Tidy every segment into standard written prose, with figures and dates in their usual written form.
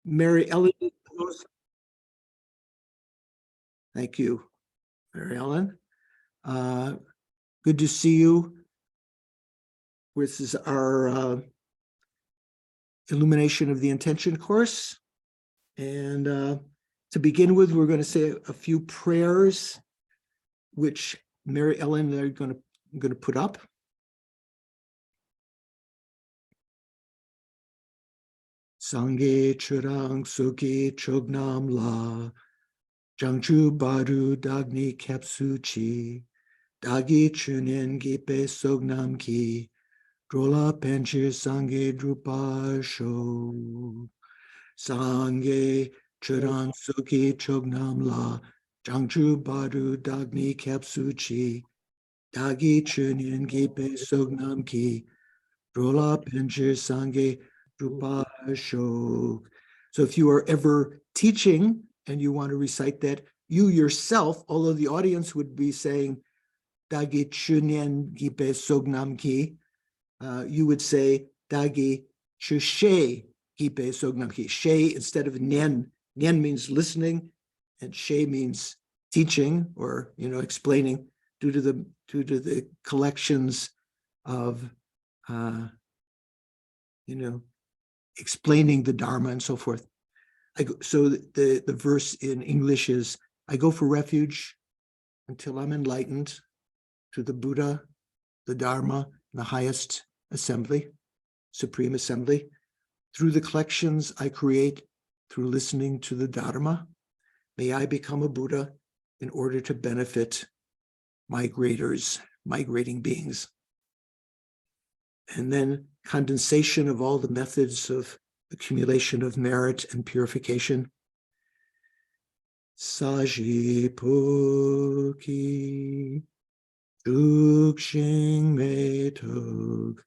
Mary Ellen. Thank you, Mary Ellen. Good to see you. This is our Illumination of the Intention course. And to begin with, we're going to say a few prayers, which Mary Ellen and I are going to put up. Sangye churang suki chognam la, jangchu baru dagni kapsu chi, dagi chunin gipe sognam ki, drola penchir sangye drupa sho. Sangye churang suki chognam la, jangchu baru dagni kapsu chi, dagi chunin gipe sognam ki, drola penchir sangye drupa sho. So if you are ever teaching and you want to recite that, you yourself, although the audience would be saying Dagi chunyen gipe sognam ki, you would say Dagi chushe gipe sognam ki. She instead of nen. Nen means listening, and she means teaching or explaining due to the collections of explaining the Dharma and so forth. So the verse in English is, I go for refuge until I'm enlightened to the Buddha, the Dharma, the highest assembly, supreme assembly. Through the collections I create, through listening to the Dharma, may I become a Buddha in order to benefit migrators, migrating beings. And then condensation of all the methods of accumulation of merit and purification. Sajipuki Dukshing Metug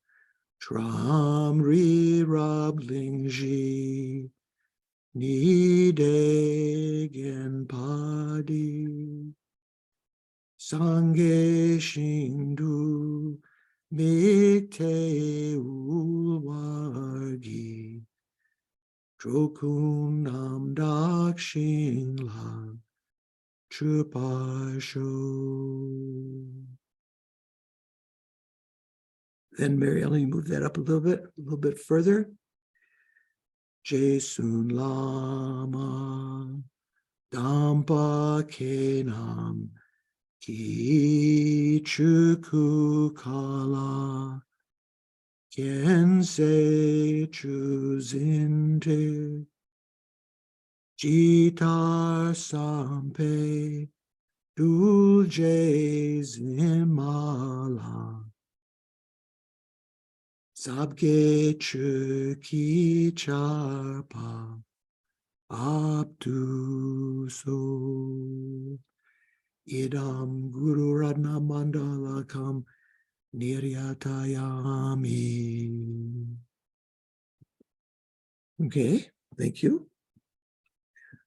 Tramri Rablingji Nidegen Padi Sange Shindu Mikte Ulwagi Drokunam Dakshin La Chupasho. Then Mary Ellen, move that up a little bit further. Jesun Lama Dampa Kenam Ki Chuku Kala Kense Chuzinte Jitar Sampe Dulje Zimala Sabge Chuki Charpa Abdu So Idam Guru Radna Mandalakam Niryatayami. Okay, thank you.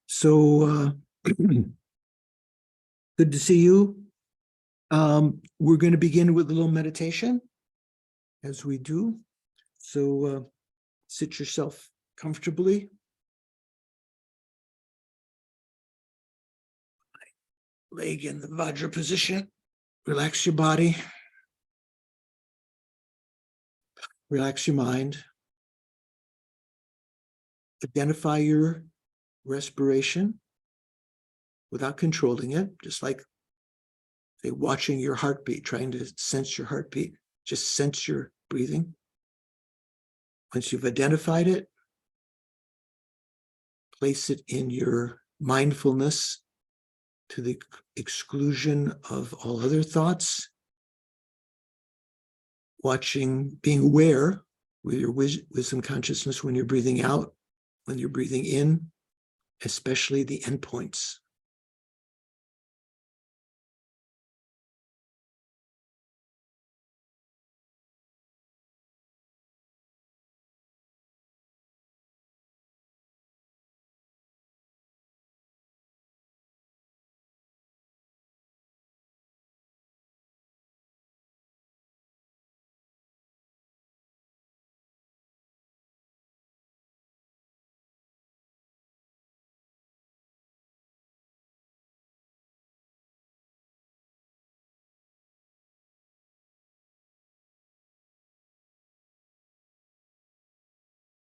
So good to see you. We're going to begin with a little meditation, as we do. So sit yourself comfortably. Leg in the Vajra position. Relax your body. Relax your mind. Identify your respiration without controlling it, just like, say, watching your heartbeat, trying to sense your heartbeat. Just sense your breathing. Once you've identified it, place it in your mindfulness to the exclusion of all other thoughts. Watching, being aware with your wisdom consciousness when you're breathing out, when you're breathing in, especially the endpoints.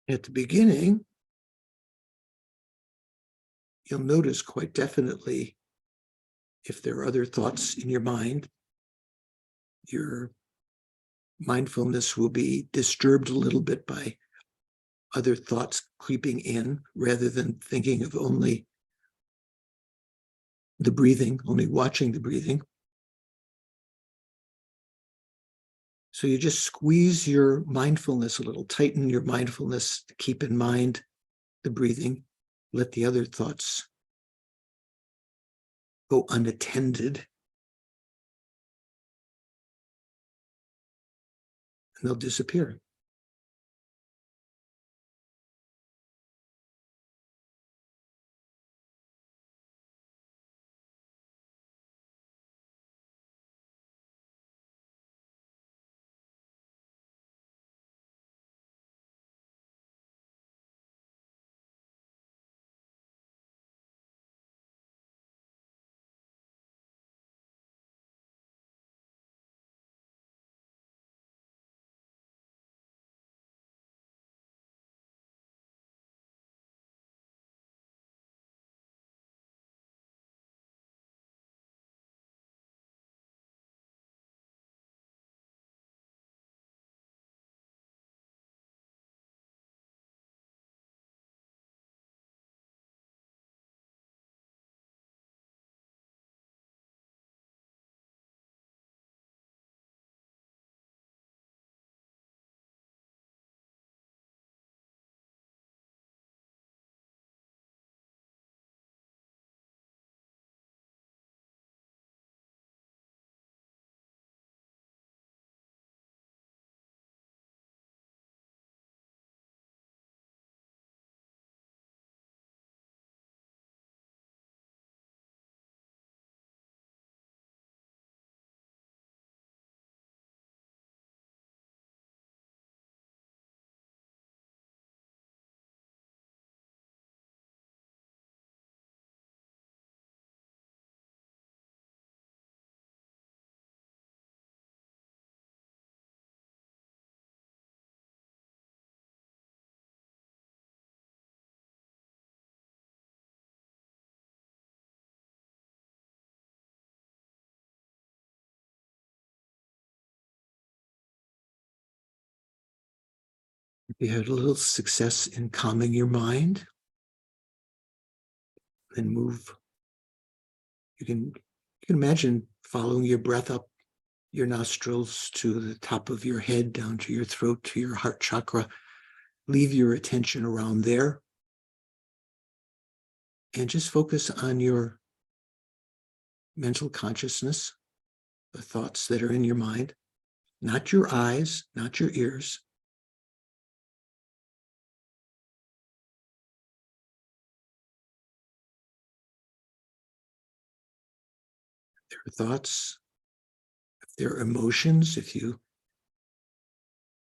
At the beginning, you'll notice quite definitely if there are other thoughts in your mind, your mindfulness will be disturbed a little bit by other thoughts creeping in rather than thinking of only the breathing, only watching the breathing. So you just squeeze your mindfulness a little, tighten your mindfulness to keep in mind the breathing, let the other thoughts go unattended, and they'll disappear. If you had a little success in calming your mind, then move. You can imagine following your breath up your nostrils to the top of your head, down to your throat, to your heart chakra. Leave your attention around there and just focus on your mental consciousness, the thoughts that are in your mind, not your eyes, not your ears. There are thoughts, if there are emotions, if you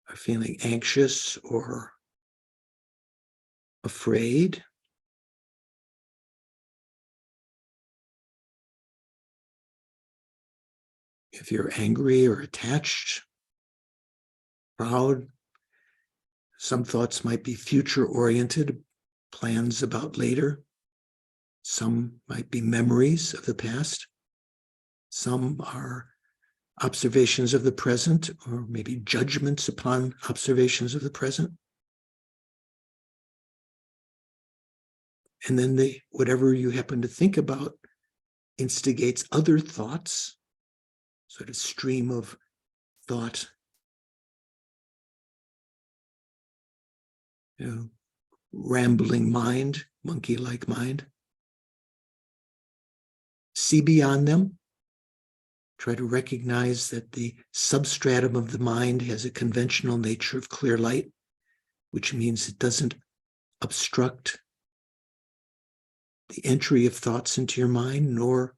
are feeling anxious or afraid, if you're angry or attached, proud, some thoughts might be future-oriented, plans about later. Some might be memories of the past. Some are observations of the present, or maybe judgments upon observations of the present. And then whatever you happen to think about instigates other thoughts, sort of stream of thought, rambling mind, monkey-like mind. See beyond them. Try to recognize that the substratum of the mind has a conventional nature of clear light, which means it doesn't obstruct the entry of thoughts into your mind, nor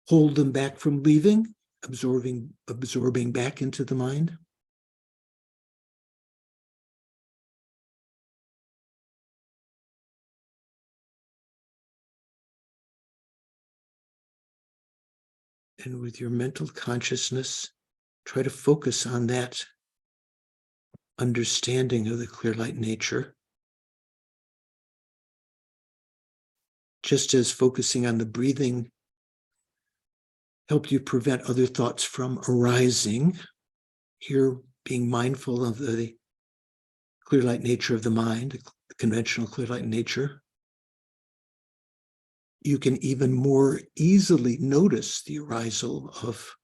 hold them back from leaving, absorbing back into the mind. And with your mental consciousness, try to focus on that understanding of the clear light nature, just as focusing on the breathing helped you prevent other thoughts from arising, here being mindful of the clear light nature of the mind, the conventional clear light nature, you can even more easily notice the arisal of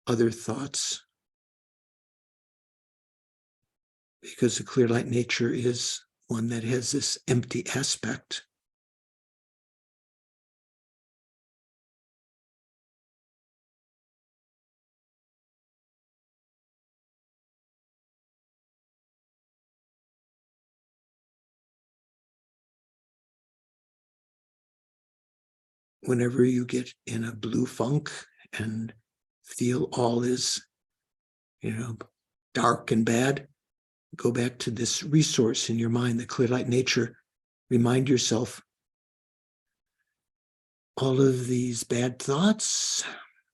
other thoughts, because the clear light nature is one that has this empty aspect. Whenever you get in a blue funk and feel all is, dark and bad, go back to this resource in your mind, the clear light nature. Remind yourself, all of these bad thoughts,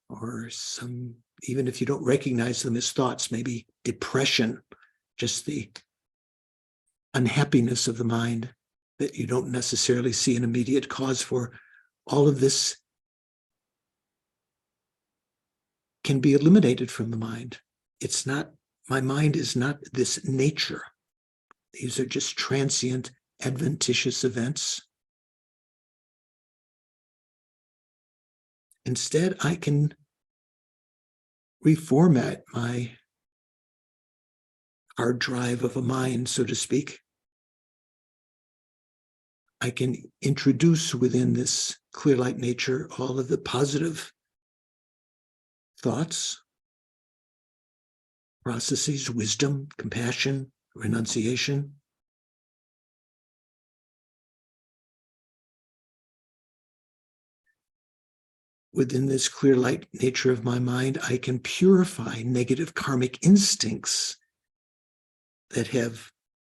or some, even if you don't recognize them as thoughts, maybe depression, just the unhappiness of the mind that you don't necessarily see an immediate cause for, all of this can be eliminated from the mind. It's not, my mind is not this nature. These are just transient, adventitious events. Instead, I can reformat my hard drive of a mind, so to speak. I can introduce within this clear light nature all of the positive thoughts, processes, wisdom, compassion, renunciation. Within this clear light nature of my mind, I can purify negative karmic instincts that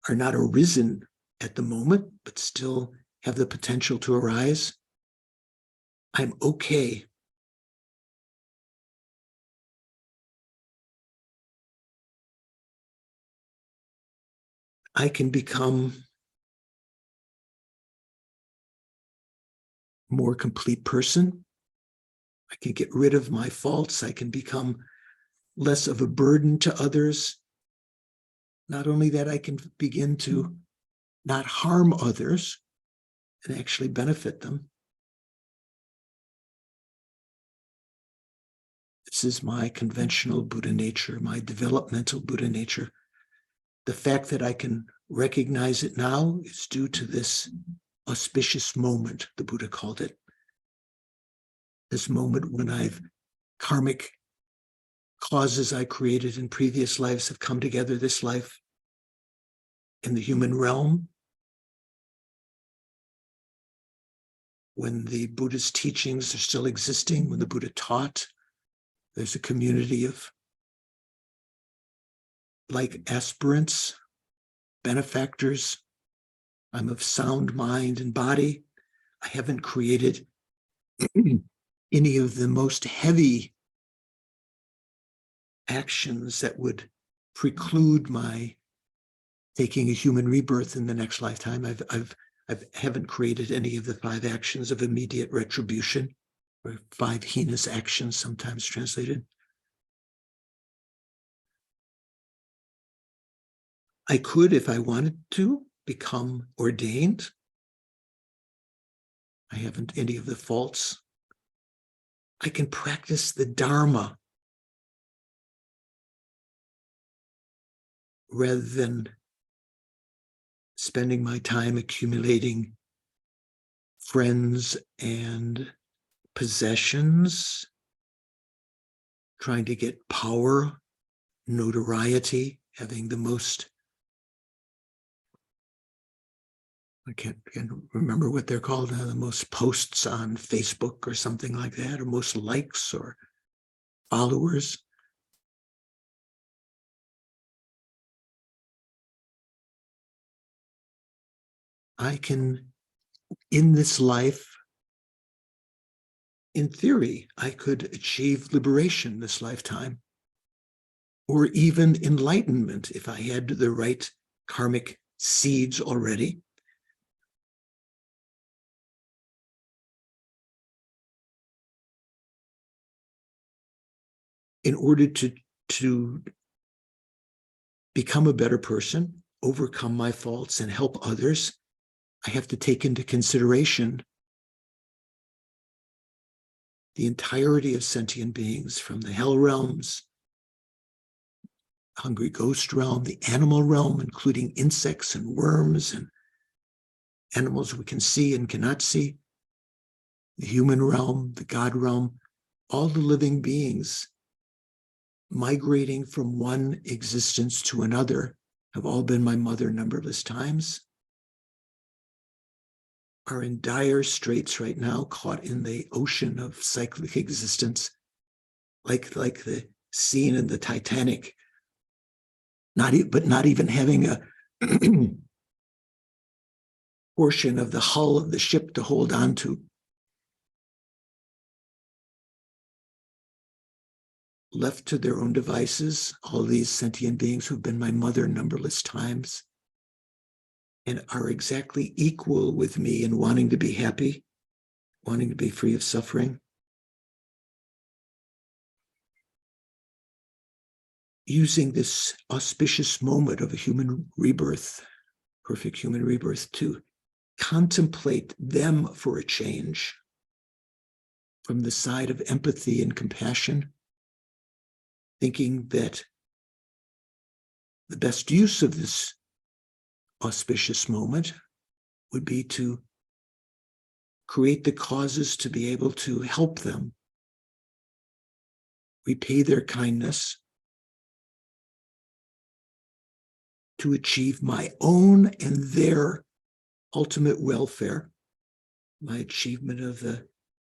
are not arisen at the moment, but still have the potential to arise. I'm okay. I can become a more complete person. I can get rid of my faults. I can become less of a burden to others. Not only that, I can begin to not harm others and actually benefit them. This is my conventional Buddha nature, my developmental Buddha nature. The fact that I can recognize it now is due to this auspicious moment, the Buddha called it. This moment when karmic causes I created in previous lives have come together this life in the human realm. When the Buddha's teachings are still existing, when the Buddha taught, there's a community of like aspirants, benefactors. I'm of sound mind and body. I haven't created any of the most heavy actions that would preclude my taking a human rebirth in the next lifetime. I haven't created any of the 5 actions of immediate retribution, or 5 heinous actions, sometimes translated. I could, if I wanted to, become ordained. I haven't any of the faults. I can practice the Dharma rather than spending my time accumulating friends and possessions, trying to get power, notoriety, having the most, I can't remember what they're called, the most posts on Facebook or something like that, or most likes or followers. I can, in this life, in theory, I could achieve liberation this lifetime. or even enlightenment if I had the right karmic seeds already. In order to become a better person, overcome my faults, and help others, I have to take into consideration the entirety of sentient beings, from the hell realms, hungry ghost realm, the animal realm, including insects and worms and animals we can see and cannot see, the human realm, the God realm, all the living beings migrating from one existence to another have all been my mother numberless times, are in dire straits right now, caught in the ocean of cyclic existence, like the scene in the Titanic, but not even having a portion of the hull of the ship to hold on to. Left to their own devices, all these sentient beings who've been my mother numberless times and are exactly equal with me in wanting to be happy, wanting to be free of suffering. Using this auspicious moment of a human rebirth, perfect human rebirth, to contemplate them for a change from the side of empathy and compassion, thinking that the best use of this auspicious moment would be to create the causes to be able to help them repay their kindness, to achieve my own and their ultimate welfare, my achievement of the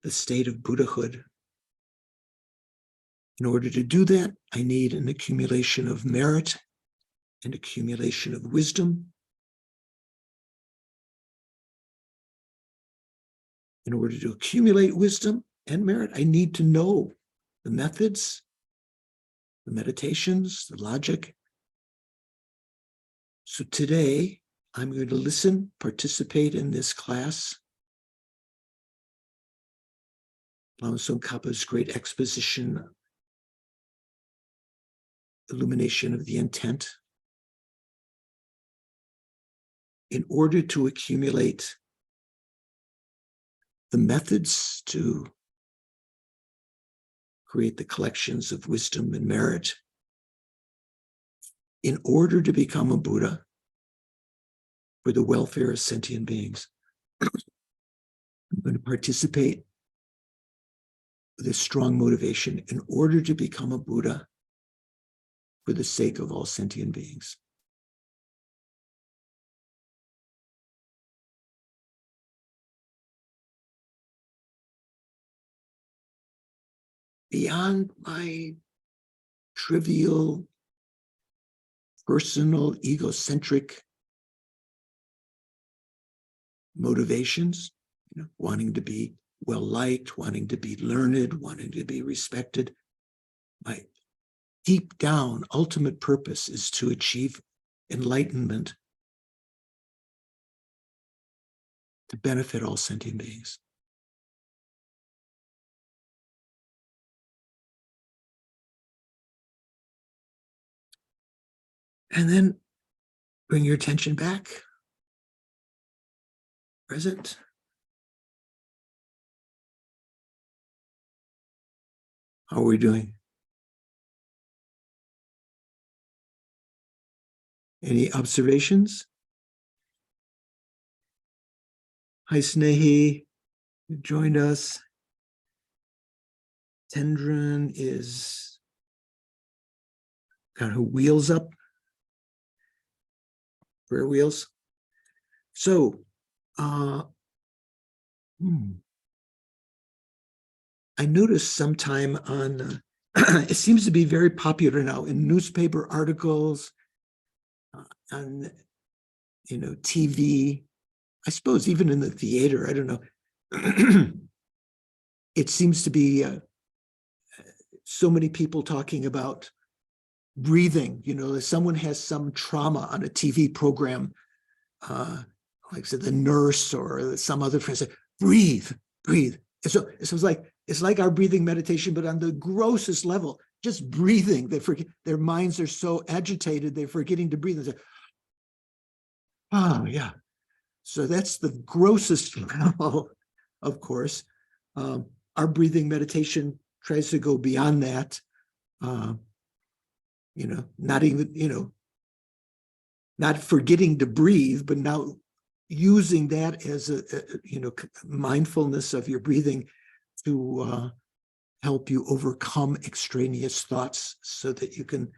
state of Buddhahood. In order to do that, I need an accumulation of merit, an accumulation of wisdom. In order to accumulate wisdom and merit, I need to know the methods, the meditations, the logic. So today, I'm going to listen, participate in this class. Lama Tsongkhapa's great exposition, illumination of the intent, in order to accumulate the methods to create the collections of wisdom and merit, in order to become a Buddha for the welfare of sentient beings. I'm going to participate with a strong motivation in order to become a Buddha for the sake of all sentient beings. Beyond my trivial, personal, egocentric motivations, wanting to be well-liked, wanting to be learned, wanting to be respected, my deep down ultimate purpose is to achieve enlightenment to benefit all sentient beings. And then bring your attention back, present. How are we doing? Any observations? Hi, Snehi, you joined us. Tendran is got her wheels up, prayer wheels. So, I noticed sometime on, it seems to be very popular now in newspaper articles, on, TV, I suppose even in the theater, I don't know. It seems to be so many people talking about breathing. If someone has some trauma on a TV program, like I said, the nurse or some other friend said, breathe, breathe. And so it's like our breathing meditation, but on the grossest level, just breathing. They forget, their minds are so agitated, they're forgetting to breathe. And say, oh, yeah. So that's the grossest level, of course. Our breathing meditation tries to go beyond that. Not even, not forgetting to breathe, but now using that as a mindfulness of your breathing to help you overcome extraneous thoughts, so that you can,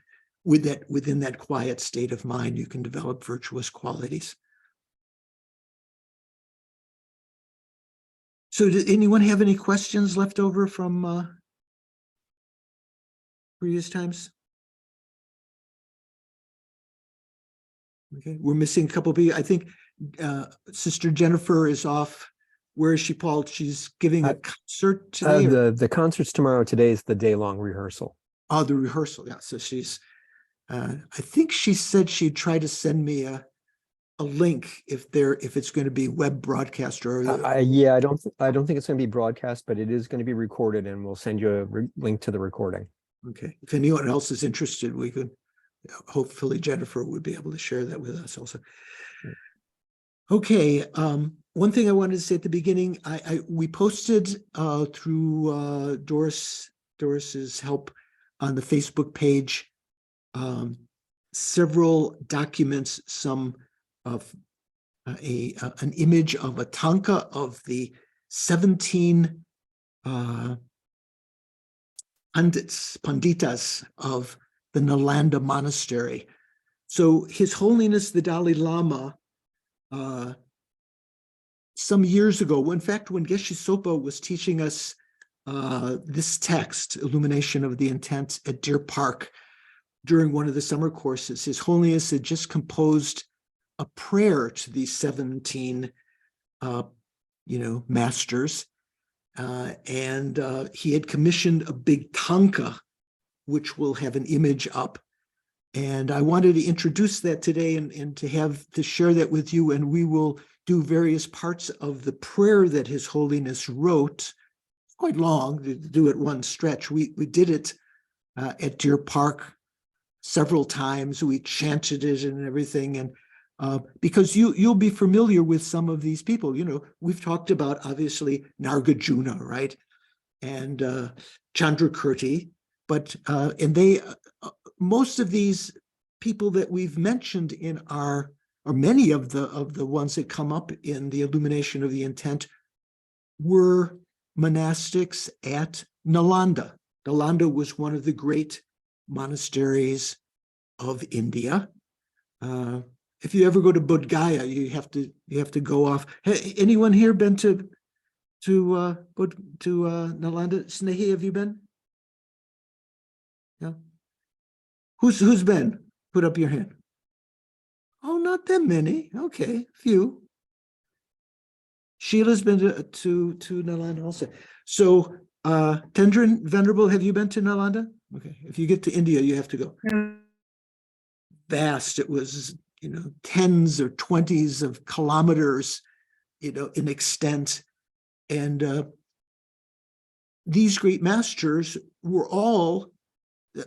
within that quiet state of mind, you can develop virtuous qualities. So did anyone have any questions left over from previous times? Okay, we're missing a couple of people. I think Sister Jennifer is off. Where is she, Paul? She's giving a concert today? The concert's tomorrow. Today is the day-long rehearsal. Oh, the rehearsal. Yeah. So she's, I think she said she'd try to send me a link if it's going to be web broadcast or. Yeah, I don't think it's going to be broadcast, but it is going to be recorded, and we'll send you a link to the recording. Okay. If anyone else is interested, we could. Hopefully Jennifer would be able to share that with us also. Okay. One thing I wanted to say at the beginning, we posted through Doris's help on the Facebook page several documents, some of an image of a tanka of the 17 panditas of the Nalanda monastery. So His Holiness the Dalai Lama, some years ago, in fact, when Geshe Sopa was teaching us this text, Illumination of the Intent, at Deer Park during one of the summer courses, His Holiness had just composed a prayer to these 17 masters, and he had commissioned a big tanka, which will have an image up. And I wanted to introduce that today and to share that with you. And we will do various parts of the prayer that His Holiness wrote. It's quite long to do it one stretch. We did it at Deer Park several times. We chanted it and everything. And because you'll be familiar with some of these people. We've talked about, obviously, Nagarjuna, right? And Chandrakirti. But and they, most of these people that we've mentioned in or many of the ones that come up in the Illumination of the Intent, were monastics at Nalanda. Nalanda was one of the great monasteries of India. If you ever go to Bodh Gaya, you have to go off. Anyone here been to Nalanda? Snehi, have you been? Yeah. Who's been? Put up your hand. Oh, not that many. Okay, few. Sheila's been to Nalanda also. So, Tendran, Venerable, have you been to Nalanda? Okay, if you get to India, you have to go. Vast. It was, tens or 20s of kilometers, in extent. And these great masters were all,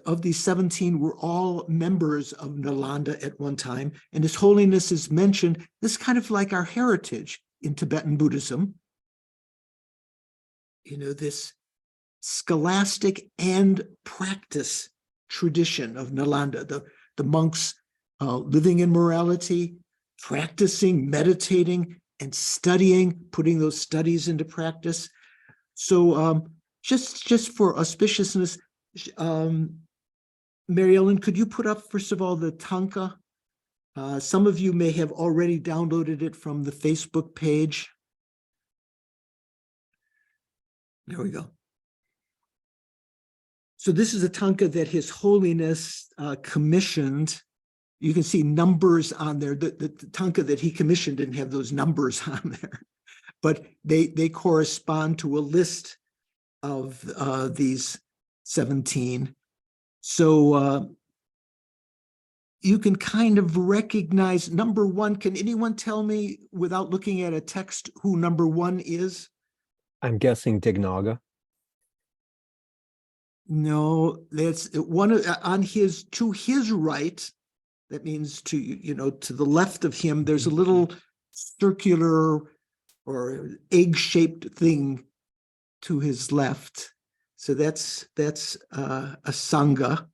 of these 17, were all members of Nalanda at one time. And His Holiness has mentioned this kind of like our heritage in Tibetan Buddhism. This scholastic and practice tradition of Nalanda, the monks living in morality, practicing, meditating, and studying, putting those studies into practice. So just for auspiciousness, Mary Ellen, could you put up, first of all, the tanka? Some of you may have already downloaded it from the Facebook page. There we go. So this is a tanka that His Holiness commissioned. You can see numbers on there. The tanka that he commissioned didn't have those numbers on there, but they correspond to a list of these 17. So you can kind of recognize number one. Can anyone tell me without looking at a text who number one is? I'm guessing Dignaga. No, that's one on his, to his right. That means to, to the left of him, there's a little circular or egg-shaped thing to his left. So that's a Sangha.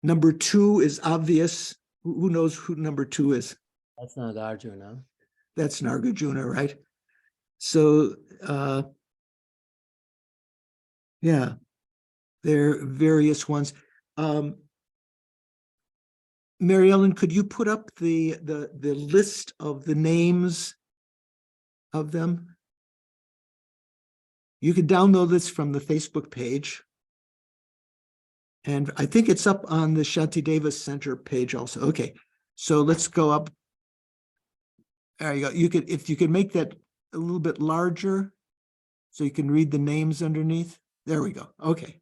Number two is obvious. Who knows who number two is? That's Nagarjuna. That's Nagarjuna, right? So, yeah, there are various ones. Mary Ellen, could you put up the list of the names of them? You can download this from the Facebook page. And I think it's up on the Shantideva Center page also. Okay, so let's go up. There you go. You could, if you could make that a little bit larger so you can read the names underneath. There we go. Okay.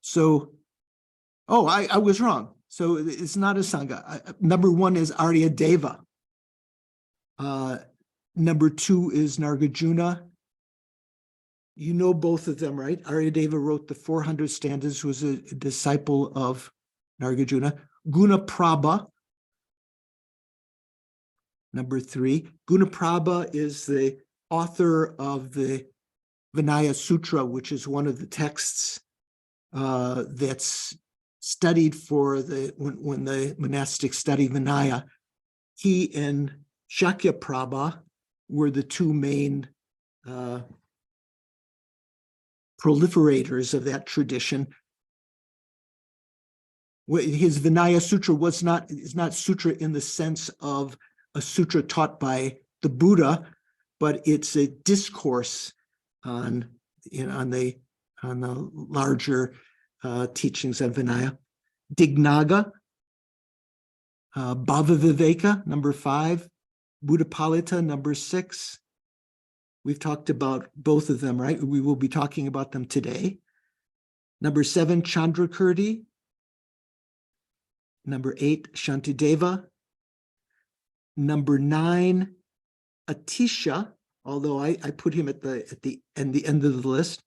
So, oh, I was wrong. So it's not a Sangha. Number one is Arya Deva. Number two is Nagarjuna. You know both of them, right? Arya Deva wrote the 400 stanzas, was a disciple of Nagarjuna. Gunaprabha, number three. Gunaprabha is the author of the Vinaya Sutra, which is one of the texts that's studied for when the monastics study Vinaya. He and Shakyapprabha were the two main proliferators of that tradition. His Vinaya Sutra is not sutra in the sense of a sutra taught by the Buddha, but it's a discourse on the larger teachings of Vinaya. Dignaga, Bhavaviveka, number 5, Buddhapalita, number 6. We've talked about both of them, right? We will be talking about them today. Number 7, Chandrakirti. Number 8, Shantideva. Number 9, Atisha, although I put him at the end of the list.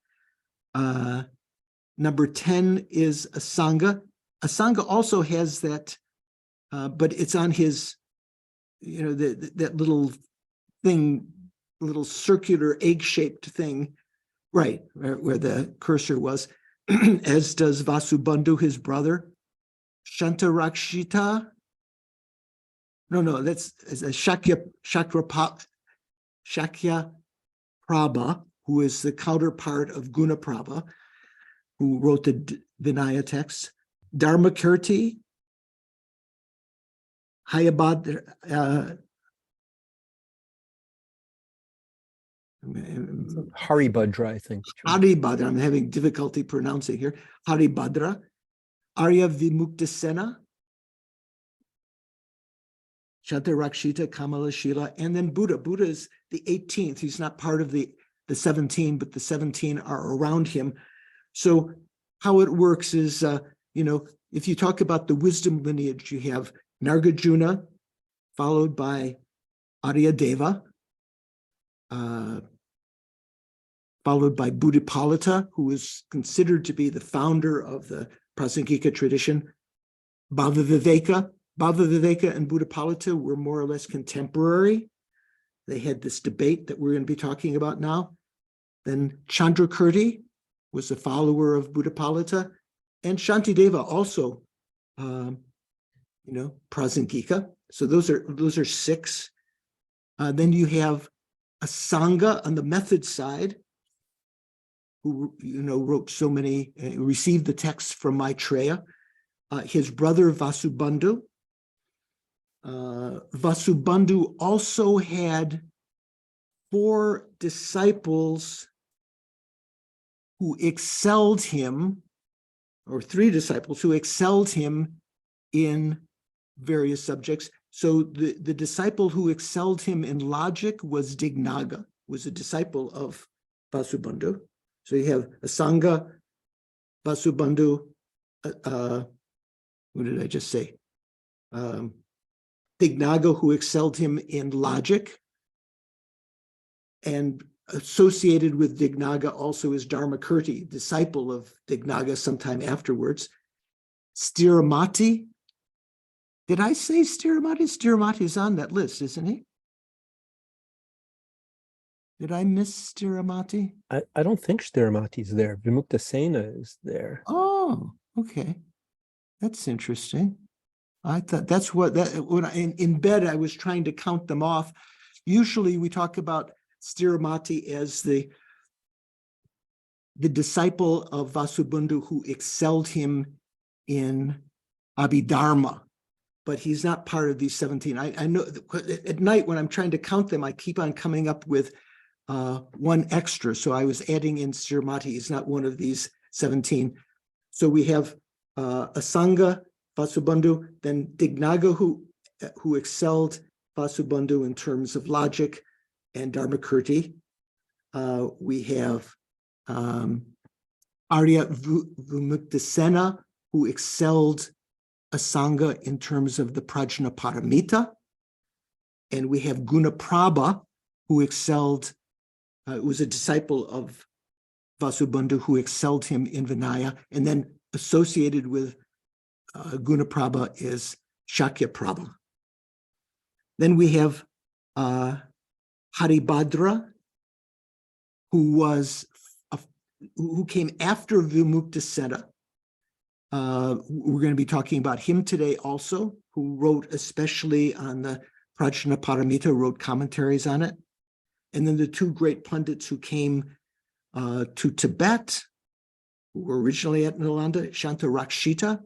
Number 10 is Asanga. Asanga also has that, but it's on his, that little thing, little circular egg-shaped thing, right, where the cursor was, as does Vasubandhu, his brother. Shantarakshita. No, that's Shakyapprabha, who is the counterpart of Gunaprabha, who wrote the Vinaya texts. Dharmakirti, Hayabhadra, Haribhadra, I think. Haribhadra, I'm having difficulty pronouncing here. Haribhadra, Arya Vimuktasena, Shantarakshita, Kamalashila, and then Buddha. Buddha is the 18th. He's not part of the 17, but the 17 are around him. So how it works is, if you talk about the wisdom lineage, you have Nagarjuna, followed by Arya Deva, followed by Buddhapalita, who is considered to be the founder of the Prasangika tradition. Bhavaviveka and Buddhapalita were more or less contemporary. They had this debate that we're going to be talking about now. Then Chandrakirti was a follower of Buddhapalita, and Shantideva also, Prasangika. So those are 6. Then you have a Sangha on the method side, who wrote so many, received the texts from Maitreya. His brother Vasubandhu. Vasubandhu also had 4 disciples who excelled him, or 3 disciples who excelled him in various subjects. So the disciple who excelled him in logic was Dignaga, was a disciple of Vasubandhu. So you have Asanga, Vasubandhu, what did I just say? Dignaga, who excelled him in logic, and associated with Dignaga also is Dharmakirti, disciple of Dignaga sometime afterwards. Stiramati. Did I say Stiramati? Stiramati is on that list, isn't he? Did I miss Stiramati? I don't think Stiramati's there. Vimuktasena is there. Oh, okay. That's interesting. I thought that's what when in bed I was trying to count them off. Usually we talk about Stiramati as the disciple of Vasubandhu who excelled him in Abhidharma, but he's not part of these 17. I know at night when I'm trying to count them, I keep on coming up with one extra. So I was adding in Stiramati. He's not one of these 17. So we have Asanga, Vasubandhu, then Dignaga, who excelled Vasubandhu in terms of logic, and Dharmakirti. We have Arya Vimuktasena, who excelled Asanga in terms of the Prajna Paramita. And we have Gunaprabha, who excelled, was a disciple of Vasubandhu, who excelled him in Vinaya. And then associated with Gunaprabha is Shakyaprabha. Then we have Haribhadra, who came after Vimuktasena. We're going to be talking about him today also, who wrote especially on the Prajna Paramita, wrote commentaries on it. And then the two great pundits who came to Tibet, who were originally at Nalanda, Chandrakirti,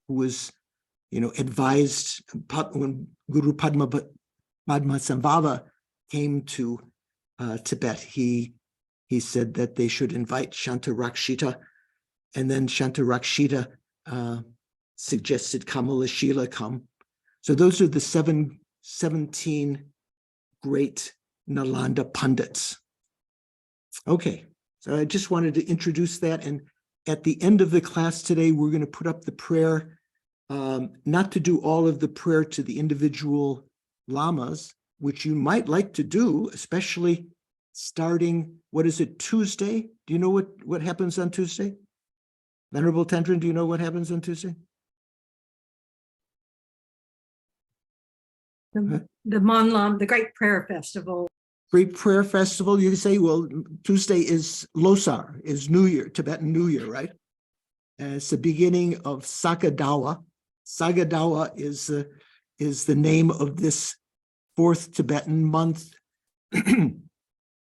who was, advised when Guru Padmasambhava came to Tibet. He said that they should invite Chandrakirti, and then Chandrakirti suggested Kamalashila come. So those are the 17 great Nalanda pundits. Okay, so I just wanted to introduce that. And at the end of the class today, we're going to put up the prayer, not to do all of the prayer to the individual lamas, which you might like to do, especially starting, what is it, Tuesday? Do you know what happens on Tuesday? Venerable Tendrin, do you know what happens on Tuesday? The Monlam, the Great Prayer Festival. Great Prayer Festival. You can say, well, Tuesday is Losar, is New Year, Tibetan New Year, right? And it's the beginning of Sagadawa. Sagadawa is the name of this fourth Tibetan month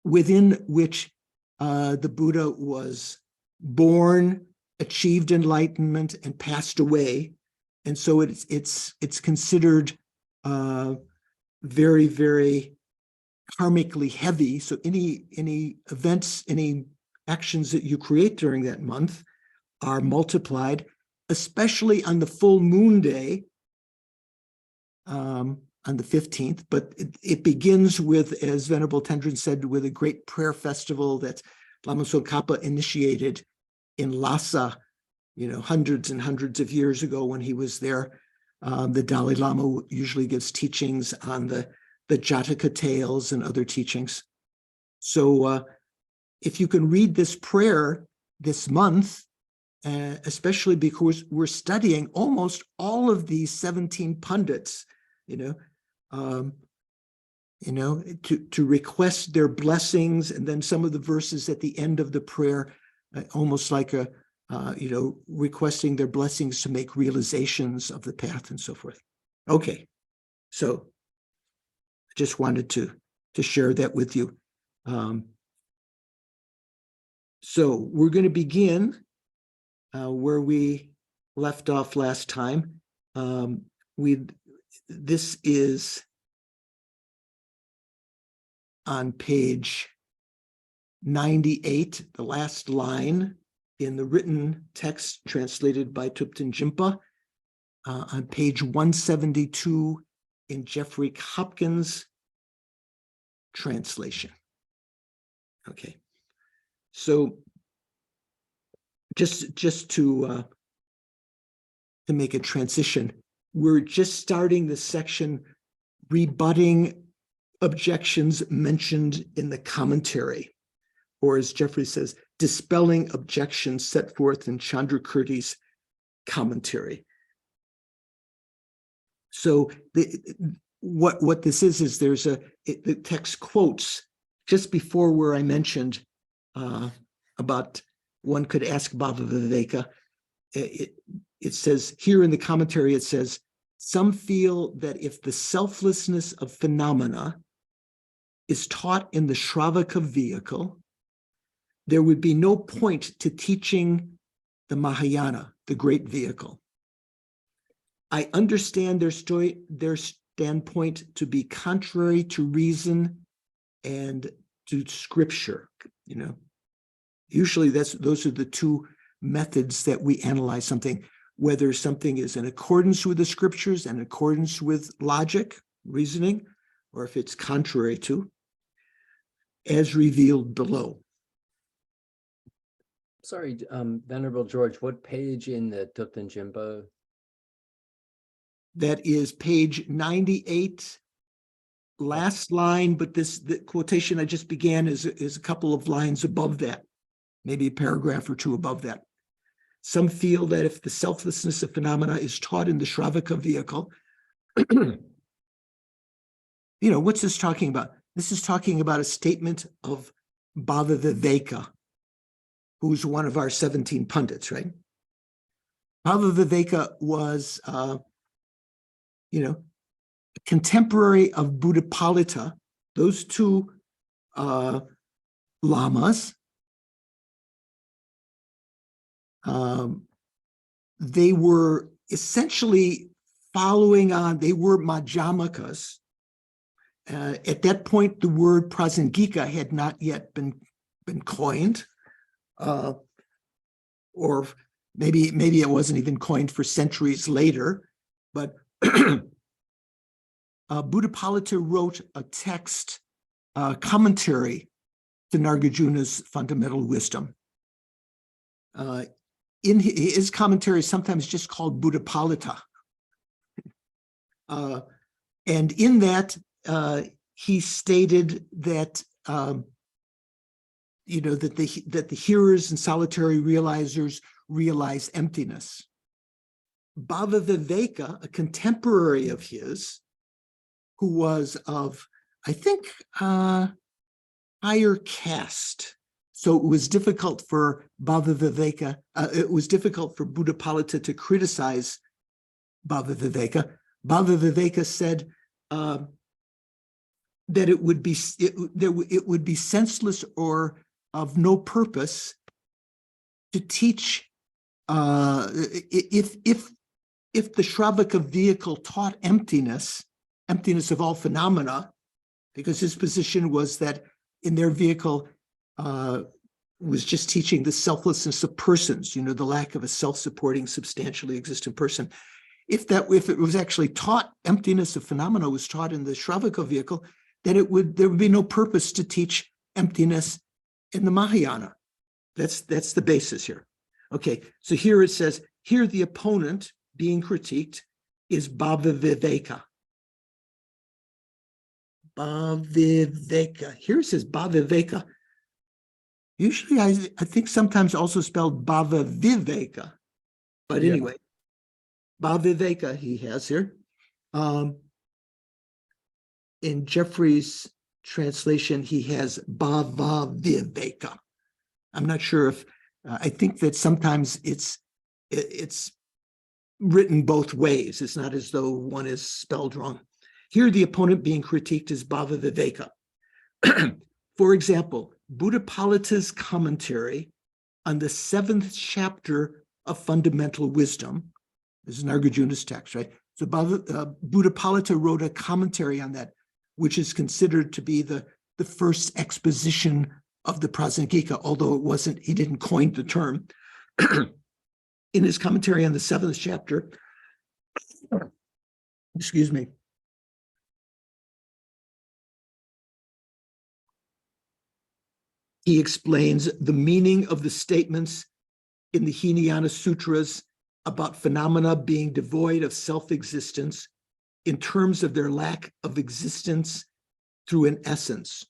within which the Buddha was born, achieved enlightenment, and passed away. And so it's considered very, very karmically heavy. So any events, any actions that you create during that month are multiplied, especially on the full moon day, on the 15th. But it begins with, as Venerable Tendrin said, with a great prayer festival that Lama Tsongkhapa initiated in Lhasa, hundreds and hundreds of years ago when he was there. The Dalai Lama usually gives teachings on the Jataka tales and other teachings. So if you can read this prayer this month, especially because we're studying almost all of these 17 pundits, to request their blessings, and then some of the verses at the end of the prayer, almost like requesting their blessings to make realizations of the path and so forth. Okay, so I just wanted to share that with you. So we're going to begin where we left off last time. This is on page 98, the last line in the written text translated by Thupten Jinpa, on page 172 in Jeffrey Hopkins' translation. Okay, so just to to make a transition. We're just starting the section rebutting objections mentioned in the commentary, or as Jeffrey says, dispelling objections set forth in Chandrakirti's commentary. So what this is there's the text quotes just before where I mentioned about one could ask Bhava Viveka. It says here in the commentary, it says, some feel that if the selflessness of phenomena is taught in the Shravaka vehicle, there would be no point to teaching the Mahayana, the great vehicle. I understand their standpoint to be contrary to reason and to scripture. You know, usually those are the two methods that we analyze something, whether something is in accordance with the scriptures and in accordance with logic, reasoning, or if it's contrary to, as revealed below. Sorry, Venerable George, what page in the Thupten Jinpa? That is page 98, last line, but the quotation I just began is a couple of lines above that, maybe a paragraph or two above that. Some feel that if the selflessness of phenomena is taught in the Shravaka vehicle, you know, what's this talking about? This is talking about a statement of Bhava Viveka, who's one of our 17 pundits, right? Bhava Viveka was, you know, a contemporary of Buddhapalita, those two lamas. They were essentially following on, they were Madhyamakas. At that point, the word prasangika had not yet been coined, or maybe it wasn't even coined for centuries later, but Buddhapalita wrote a text commentary to Nagarjuna's fundamental wisdom. In his commentary is sometimes just called Buddhapalita. And in that, he stated that, you know, that the hearers and solitary realizers realize emptiness. Bhava Viveka, a contemporary of his, who was of, I think, higher caste. So it was difficult for Bhava Viveka, it was difficult for Buddhapalita to criticize Bhava Viveka. Bhava Viveka said that it would be senseless or of no purpose to teach if the Shravaka vehicle taught emptiness of all phenomena, because his position was that in their vehicle was just teaching the selflessness of persons, you know, the lack of a self-supporting, substantially existent person. If it was actually taught, emptiness of phenomena was taught in the Shravaka vehicle, then there would be no purpose to teach emptiness in the Mahayana. That's the basis here. Okay, so here it says, here the opponent being critiqued is Bhava Viveka. Bhaviveka. Here it says Bhaviveka. Usually I think sometimes also spelled Bhava Viveka. But anyway, Bhaviveka he has here. In Jeffrey's translation, he has Bhava Viveka. I'm not sure if, I think that sometimes it's written both ways. It's not as though one is spelled wrong. Here, the opponent being critiqued is Bhava Viveka. For example, Buddhapalita's commentary on the 7th chapter of Fundamental Wisdom. This is Nagarjuna's text, right? So Buddhapalita wrote a commentary on that, which is considered to be the first exposition of the prasangika, although it wasn't, he didn't coin the term. In his commentary on the 7th chapter, excuse me, he explains the meaning of the statements in the Hinayana Sutras about phenomena being devoid of self-existence in terms of their lack of existence through an essence.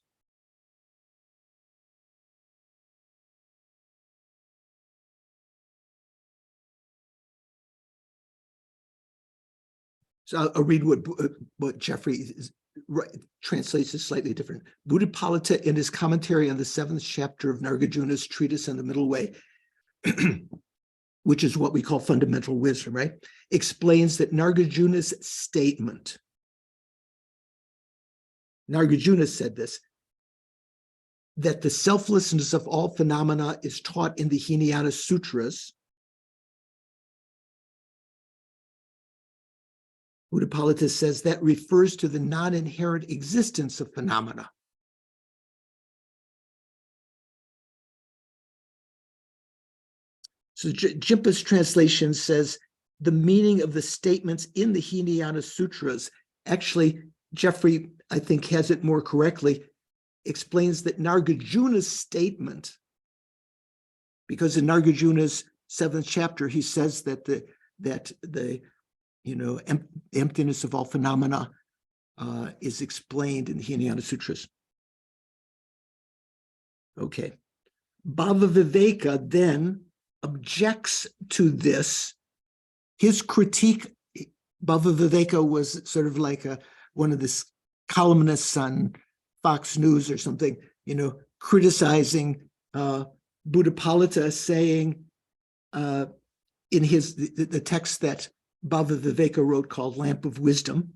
So I'll read what Jeffrey translates is slightly different. Bodhicitta, in his commentary on the 7th chapter of Nagarjuna's treatise on the middle way, which is what we call fundamental wisdom, right? Explains that Nagarjuna's statement, Nagarjuna said this, that the selflessness of all phenomena is taught in the Hinayana Sutras. Bodhicitta says that refers to the non-inherent existence of phenomena. So Jimpa's translation says the meaning of the statements in the Hinayana Sutras, actually, Jeffrey, I think, has it more correctly, explains that Nagarjuna's statement, because in Nagarjuna's 7th chapter, he says that the emptiness of all phenomena is explained in the Hinayana Sutras. Okay. Bhavaviveka then objects to this. His critique, Bhavaviveka was sort of like one of the columnists on Fox News or something, criticizing Bodhicitta, saying in the text that Bhavaviveka wrote called Lamp of Wisdom,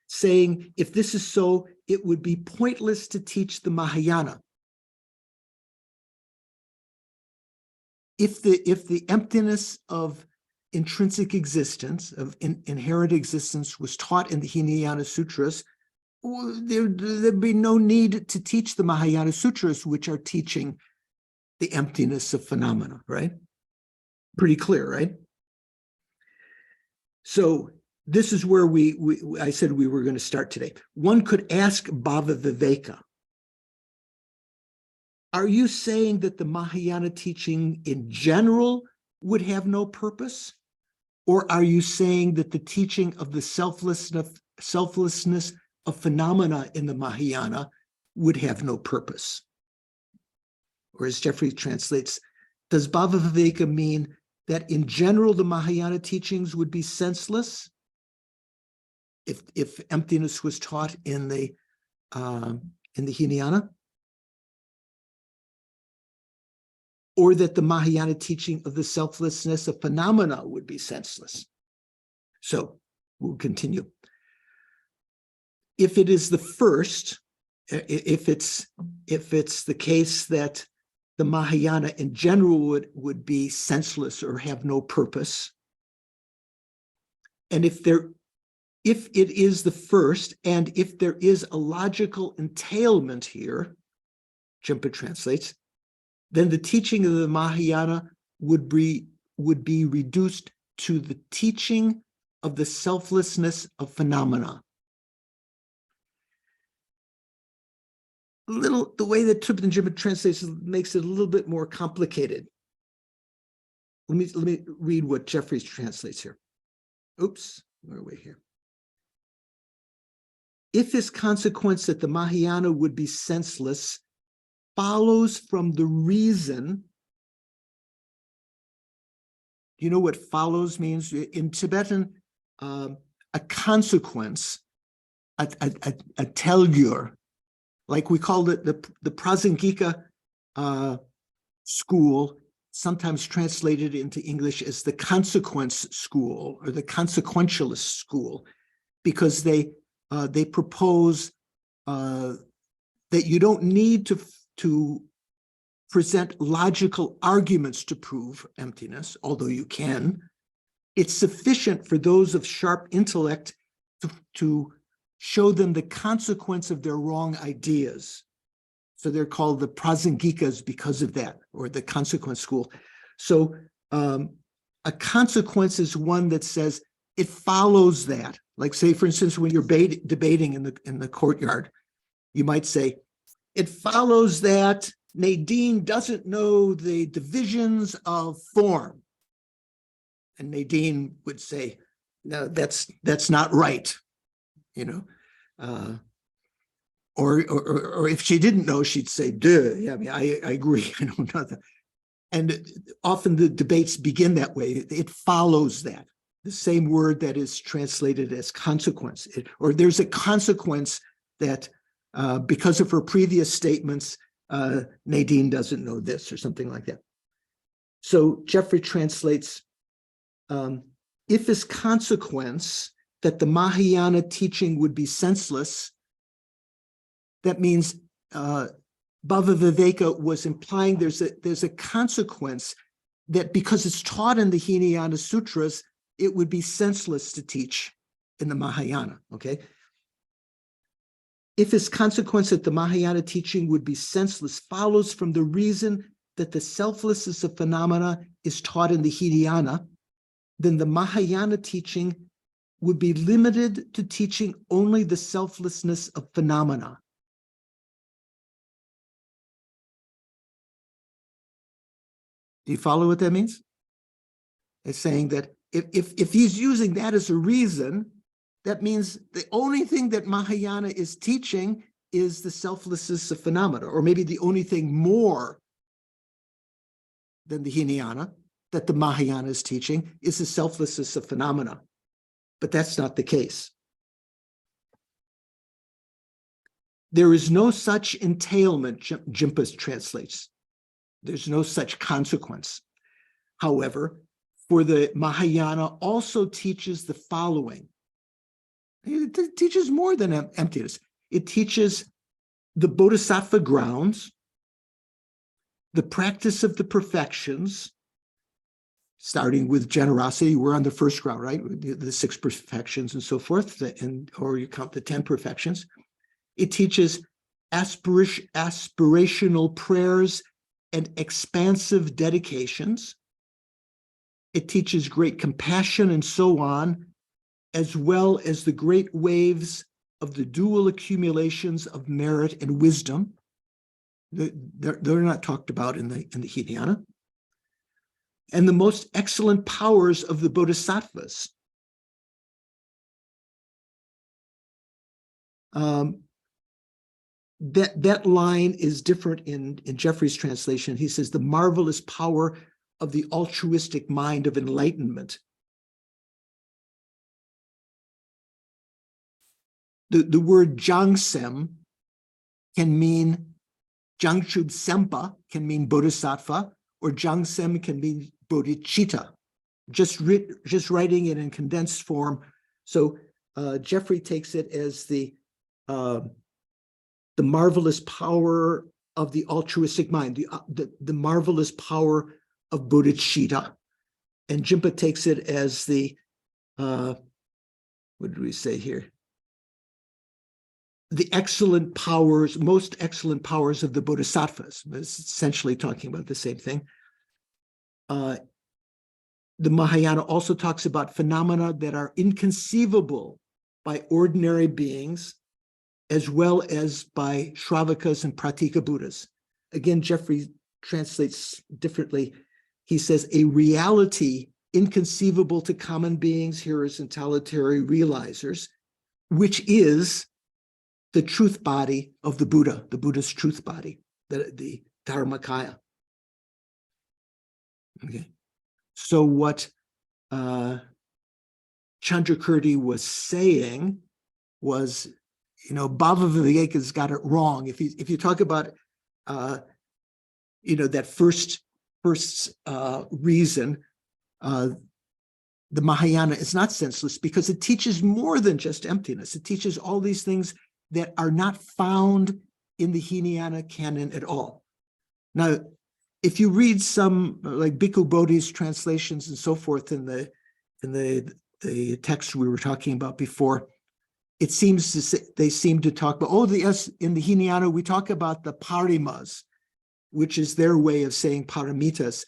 saying, if this is so, it would be pointless to teach the Mahayana. If the emptiness of intrinsic existence, of inherent existence, was taught in the Hinayana Sutras, there'd be no need to teach the Mahayana Sutras, which are teaching the emptiness of phenomena, right? Pretty clear, right? So this is where I said we were going to start today. One could ask Bhavaviveka, are you saying that the Mahayana teaching in general would have no purpose? Or are you saying that the teaching of the selflessness of phenomena in the Mahayana would have no purpose? Or as Jeffrey translates, does Bhavaviveka mean that in general the Mahayana teachings would be senseless if emptiness was taught in the Hinayana? Or that the Mahayana teaching of the selflessness of phenomena would be senseless? So we'll continue. If it is the first, if it's the case that the Mahayana in general would be senseless or have no purpose, and if it is the first, and if there is a logical entailment here, Jimpa translates, then the teaching of the Mahayana would be reduced to the teaching of the selflessness of phenomena. The way that Triptan Jimpa translates makes it a little bit more complicated. Let me read what Jeffries translates here. Oops, where are we here? If this consequence that the Mahayana would be senseless follows from the reason, you know what follows means? In Tibetan, a consequence, a telgur, like we called it the Prasangika school, sometimes translated into English as the consequence school or the consequentialist school, because they propose that you don't need to present logical arguments to prove emptiness, although you can. It's sufficient for those of sharp intellect to show them the consequence of their wrong ideas. So they're called the Prasangikas because of that, or the consequence school. So a consequence is one that says it follows that. Like, say, for instance, when you're debating in the courtyard, you might say, it follows that Nadine doesn't know the divisions of form. And Nadine would say, no, that's not right, you know. Or if she didn't know, she'd say, duh, yeah, I mean, I agree, I know nothing. And often the debates begin that way. It follows that. The same word that is translated as consequence, or there's a consequence that because of her previous statements, Nadine doesn't know this or something like that. So Jeffrey translates, if as consequence that the Mahayana teaching would be senseless, that means Bhava Viveka was implying there's a consequence that because it's taught in the Hinayana Sutras, it would be senseless to teach in the Mahayana, okay? If its consequence that the Mahayana teaching would be senseless follows from the reason that the selflessness of phenomena is taught in the Hinayana, then the Mahayana teaching would be limited to teaching only the selflessness of phenomena. Do you follow what that means? It's saying that if he's using that as a reason, that means the only thing that Mahayana is teaching is the selflessness of phenomena, or maybe the only thing more than the Hinayana that the Mahayana is teaching is the selflessness of phenomena. But that's not the case. There is no such entailment, Jimpa translates. There's no such consequence. However, for the Mahayana also teaches the following. It teaches more than emptiness. It teaches the bodhisattva grounds, the practice of the perfections, starting with generosity. We're on the first ground, right? The 6 perfections and so forth, or you count the 10 perfections. It teaches aspirational prayers and expansive dedications. It teaches great compassion and so on, as well as the great waves of the dual accumulations of merit and wisdom. They're not talked about in the Hinayana. And the most excellent powers of the bodhisattvas. That line is different in Jeffrey's translation. He says the marvelous power of the altruistic mind of enlightenment. The word Jangsem can mean, Jangchub Sempa can mean bodhisattva, or Jangsem can mean bodhicitta, just writing it in condensed form. So Jeffrey takes it as the marvelous power of the altruistic mind, the marvelous power of bodhicitta. And Jimpa takes it as the, what did we say here? The excellent powers, most excellent powers of the bodhisattvas. It's essentially talking about the same thing. The Mahayana also talks about phenomena that are inconceivable by ordinary beings, as well as by Shravakas and Pratika Buddhas. Again, Jeffrey translates differently. He says, a reality inconceivable to common beings, hearers, and solitary realizers, which is the truth body of the Buddha, the Buddha's truth body, the Dharmakaya. Okay. So what Chandrakirti was saying was, you know, Bhava Viveka's got it wrong. If you talk about, you know, that first reason, the Mahayana is not senseless because it teaches more than just emptiness. It teaches all these things that are not found in the Hinayana canon at all. Now, if you read some like Bhikkhu Bodhi's translations and so forth in the text we were talking about before, it seems to say, they seem to talk about, yes, in the Hinayana we talk about the parimas, which is their way of saying paramitas,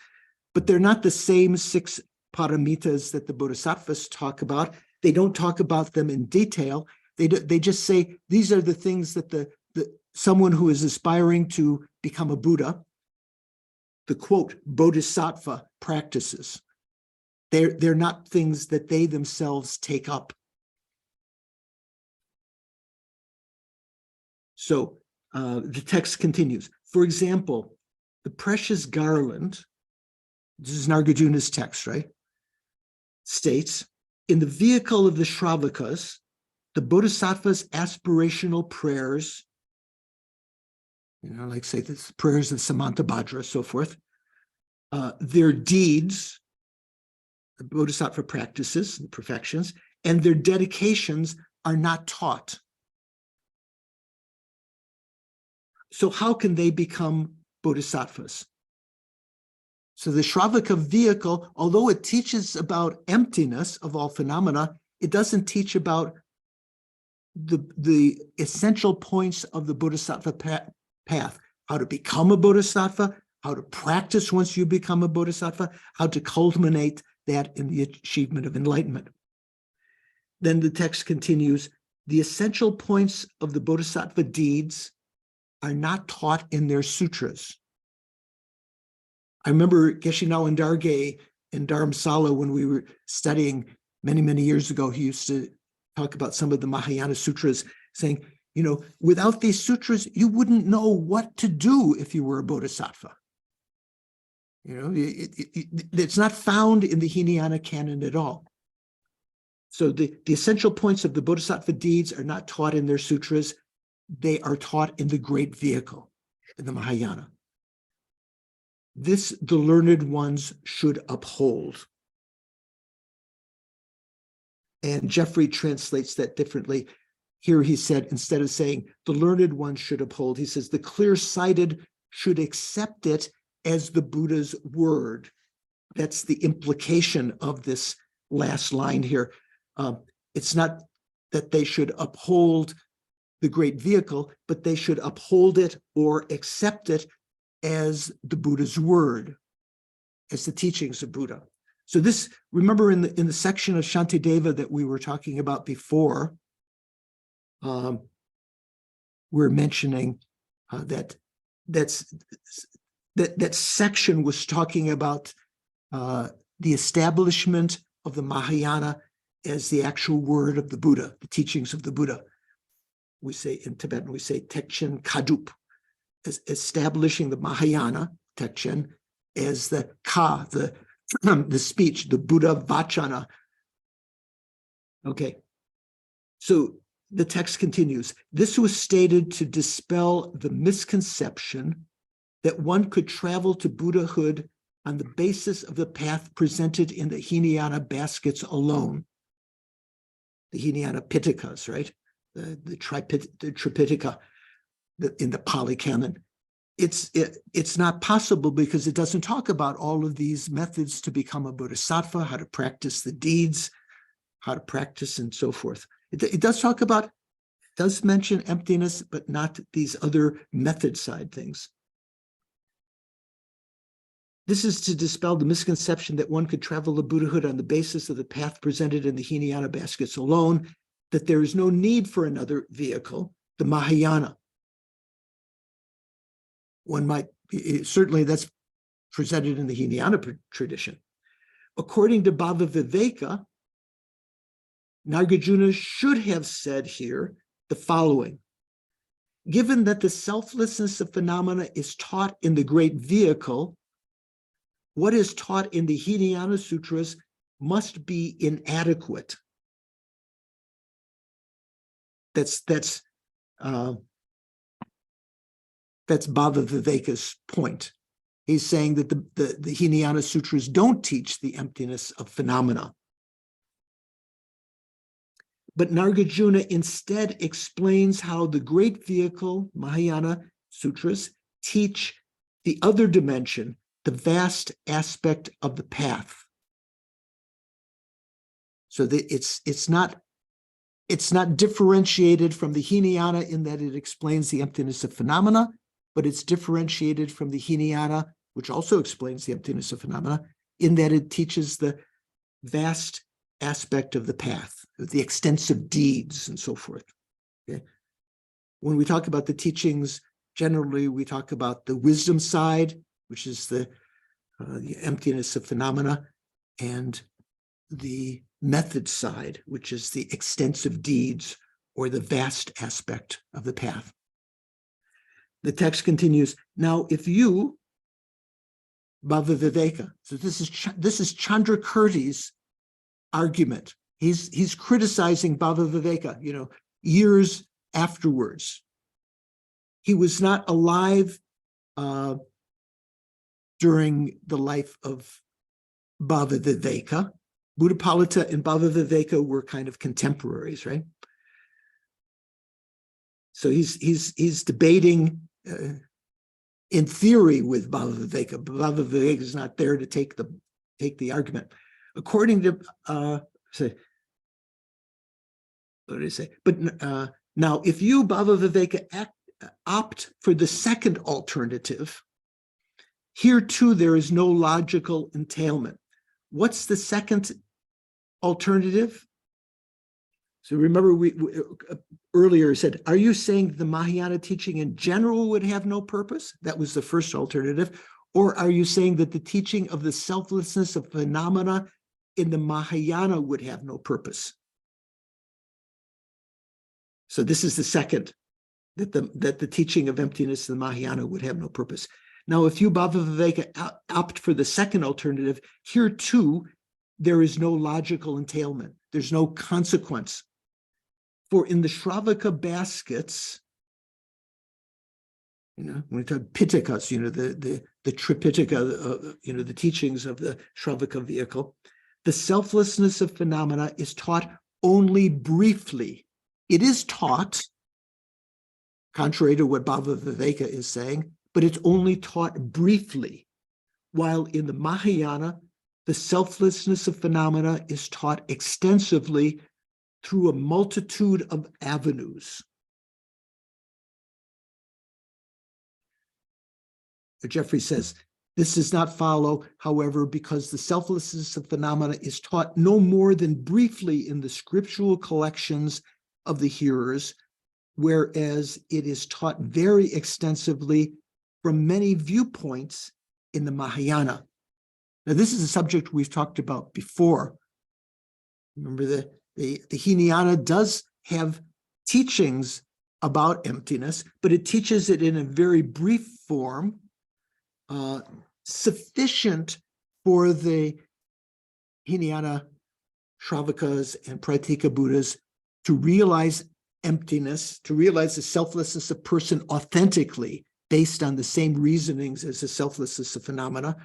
but they're not the same 6 paramitas that the bodhisattvas talk about. They don't talk about them in detail. They just say these are the things that someone who is aspiring to become a Buddha, the quote, bodhisattva practices. They're not things that they themselves take up. So the text continues. For example, the precious garland, this is Nagarjuna's text, right? States, in the vehicle of the Shravakas, the Bodhisattva's aspirational prayers, like say the prayers of Samantabhadra, so forth, their deeds, the Bodhisattva practices, the perfections, and their dedications are not taught. So how can they become bodhisattvas? So the Shravaka vehicle, although it teaches about emptiness of all phenomena, it doesn't teach about the essential points of the bodhisattva path, how to become a bodhisattva, how to practice once you become a bodhisattva, how to culminate that in the achievement of enlightenment. Then the text continues, the essential points of the bodhisattva deeds are not taught in their sutras. I remember Geshe Nawang Dargay in Dharamsala when we were studying many, many years ago, he used to talk about some of the Mahayana sutras, saying, without these sutras, you wouldn't know what to do if you were a bodhisattva. It's not found in the Hinayana canon at all. So the essential points of the bodhisattva deeds are not taught in their sutras. They are taught in the great vehicle, in the Mahayana. This the learned ones should uphold. And Jeffrey translates that differently. Here he said, instead of saying the learned ones should uphold, he says the clear-sighted should accept it as the Buddha's word. That's the implication of this last line here. It's not that they should uphold the great vehicle, but they should uphold it or accept it as the Buddha's word, as the teachings of Buddha. So this, remember in the section of Shantideva that we were talking about before, we're mentioning that section was talking about the establishment of the Mahayana as the actual word of the Buddha, the teachings of the Buddha. We say in Tibetan, we say Tekchen Kadup, as establishing the Mahayana, Tekchen, as the Ka, the speech, the Buddha Vachana. Okay, so the text continues. This was stated to dispel the misconception that one could travel to Buddhahood on the basis of the path presented in the Hinayana baskets alone. The Hinayana Pitakas, right? The Tripitaka in the Pali Canon. It's not possible because it doesn't talk about all of these methods to become a bodhisattva, how to practice the deeds, how to practice and so forth. It does talk about, does mention emptiness, but not these other method side things. This is to dispel the misconception that one could travel to Buddhahood on the basis of the path presented in the Hinayana baskets alone, that there is no need for another vehicle, the Mahayana. One might, certainly that's presented in the Hinayana tradition. According to Bhava Viveka, Nagarjuna should have said here the following. Given that the selflessness of phenomena is taught in the great vehicle, what is taught in the Hinayana sutras must be inadequate. That's Bhava Viveka's point. He's saying that the Hinayana sutras don't teach the emptiness of phenomena. But Nagarjuna instead explains how the great vehicle, Mahayana sutras, teach the other dimension, the vast aspect of the path. So that it's not differentiated from the Hinayana in that it explains the emptiness of phenomena, but it's differentiated from the Hinayana, which also explains the emptiness of phenomena, in that it teaches the vast aspect of the path, the extensive deeds and so forth. Okay? When we talk about the teachings, generally we talk about the wisdom side, which is the emptiness of phenomena, and the method side, which is the extensive deeds or the vast aspect of the path. The text continues, now if you, Bhava Viveka, so this is Chandrakirti's argument. He's criticizing Bhava Viveka, years afterwards. He was not alive during the life of Bhava Viveka. Buddhapalita and Bhava Viveka were kind of contemporaries, right? So he's debating in theory with Bhava Viveka, but Bhava Viveka is not there to take the argument. According to what did I say? But now, if you, Bhava Viveka, opt for the second alternative, here too there is no logical entailment. What's the second alternative? So remember, we earlier said, are you saying the Mahayana teaching in general would have no purpose? That was the first alternative. Or are you saying that the teaching of the selflessness of phenomena in the Mahayana would have no purpose? So this is the second, that the teaching of emptiness in the Mahayana would have no purpose. Now, if you, Bhava Viveka, opt for the second alternative, here too, there is no logical entailment. There's no consequence. For in the Shravaka baskets, when we talk Pitakas, the Tripitaka, the teachings of the Shravaka vehicle, the selflessness of phenomena is taught only briefly. It is taught, contrary to what Bhava Viveka is saying, but it's only taught briefly, while in the Mahayana, the selflessness of phenomena is taught extensively through a multitude of avenues. Jeffrey says, this does not follow, however, because the selflessness of phenomena is taught no more than briefly in the scriptural collections of the hearers, whereas it is taught very extensively from many viewpoints in the Mahayana. Now, this is a subject we've talked about before. Remember, the Hinayana does have teachings about emptiness, but it teaches it in a very brief form, sufficient for the Hinayana Shravakas and Pratika Buddhas to realize emptiness, to realize the selflessness of person authentically, based on the same reasonings as the selflessness of phenomena,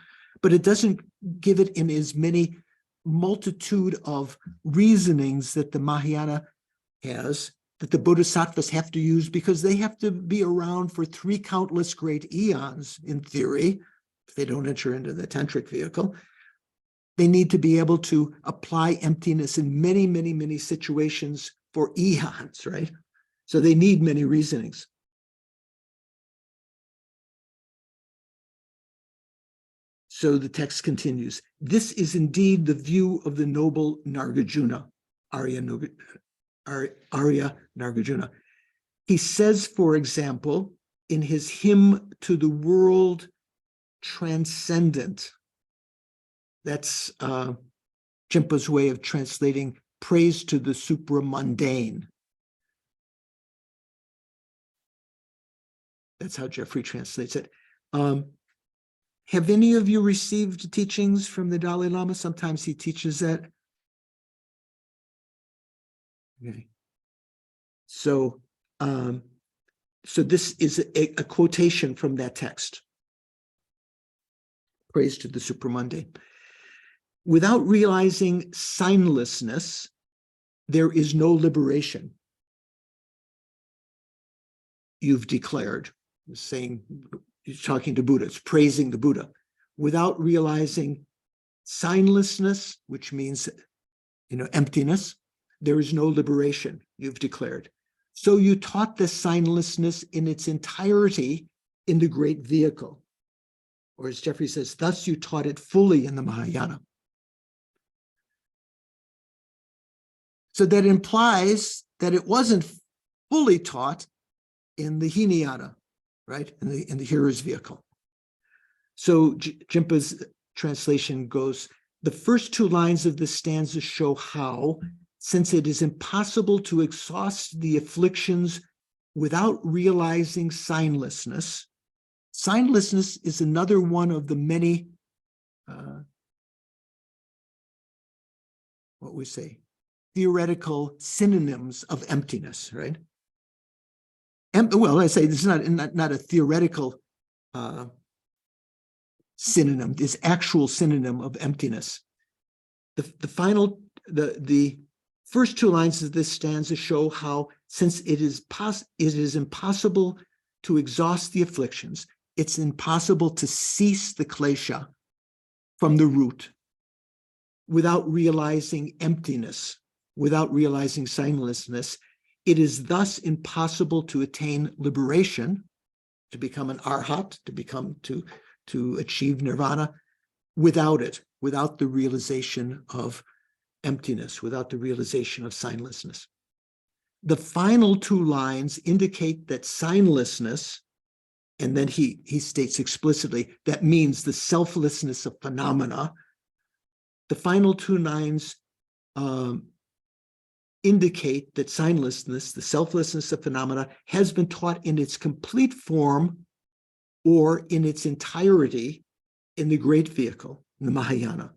but it doesn't give it in as many multitude of reasonings that the Mahayana has, that the bodhisattvas have to use, because they have to be around for 3 countless great eons, in theory, if they don't enter into the tantric vehicle. They need to be able to apply emptiness in many, many, many situations for eons, right? So they need many reasonings. So the text continues. This is indeed the view of the noble Nagarjuna, Arya Nagarjuna. He says, for example, in his hymn to the world transcendent, that's Chimpa's way of translating praise to the supramundane. That's how Jeffrey translates it. Have any of you received teachings from the Dalai Lama? Sometimes he teaches that. Okay. So this is a quotation from that text. Praise to the supramundane. Without realizing signlessness, there is no liberation. You've declared, saying, he's talking to Buddha, it's praising the Buddha. Without realizing signlessness, which means, emptiness, there is no liberation, you've declared. So you taught this signlessness in its entirety in the great vehicle. Or as Jeffrey says, thus you taught it fully in the Mahayana. So that implies that it wasn't fully taught in the Hinayana, right? In the hearer's vehicle. So Jimpa's translation goes, The first two lines of the stanza show how, since it is impossible to exhaust the afflictions without realizing signlessness. Signlessness is another one of the many, what we say, theoretical synonyms of emptiness, right? Well, I say this is not a theoretical synonym, this actual synonym of emptiness. The first two lines of this stanza show how, since it is impossible to exhaust the afflictions, it's impossible to cease the klesha from the root without realizing emptiness, without realizing signlessness. It is thus impossible to attain liberation, to become an arhat, to achieve nirvana, without it, without the realization of emptiness, without the realization of signlessness. The final two lines indicate that signlessness, and then he states explicitly, that means the selflessness of phenomena. The final two lines indicate that signlessness, the selflessness of phenomena, has been taught in its complete form or in its entirety in the great vehicle, in the Mahayana,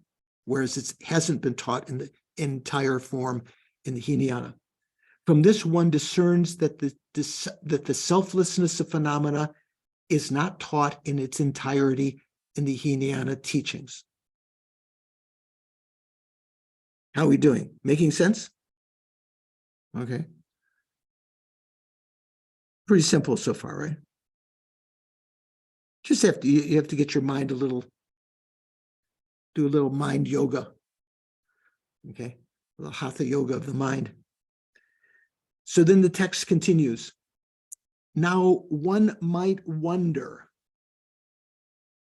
whereas it hasn't been taught in the entire form in the Hinayana. From this, one discerns that the selflessness of phenomena is not taught in its entirety in the Hinayana teachings. How are we doing? Making sense? Okay. Pretty simple so far, right? Just you have to get your mind do a little mind yoga. Okay, a little hatha yoga of the mind. So then the text continues. Now one might wonder,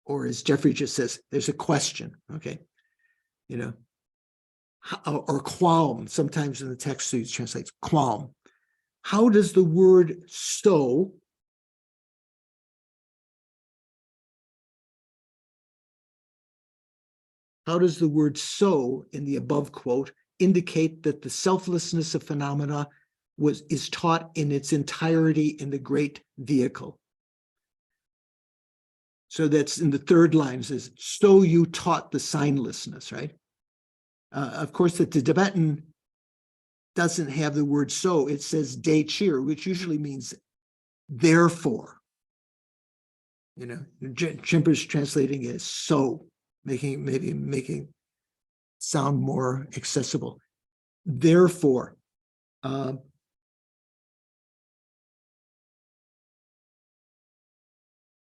or as Jeffrey just says, there's a question, okay? Or qualm, sometimes in the text it translates qualm. How does the word so in the above quote indicate that the selflessness of phenomena is taught in its entirety in the great vehicle? So that's in the third line, says, so you taught the signlessness, right? Of course, that the Tibetan doesn't have the word so, it says de chir, which usually means therefore. Chimper's translating it as so, making sound more accessible. Therefore,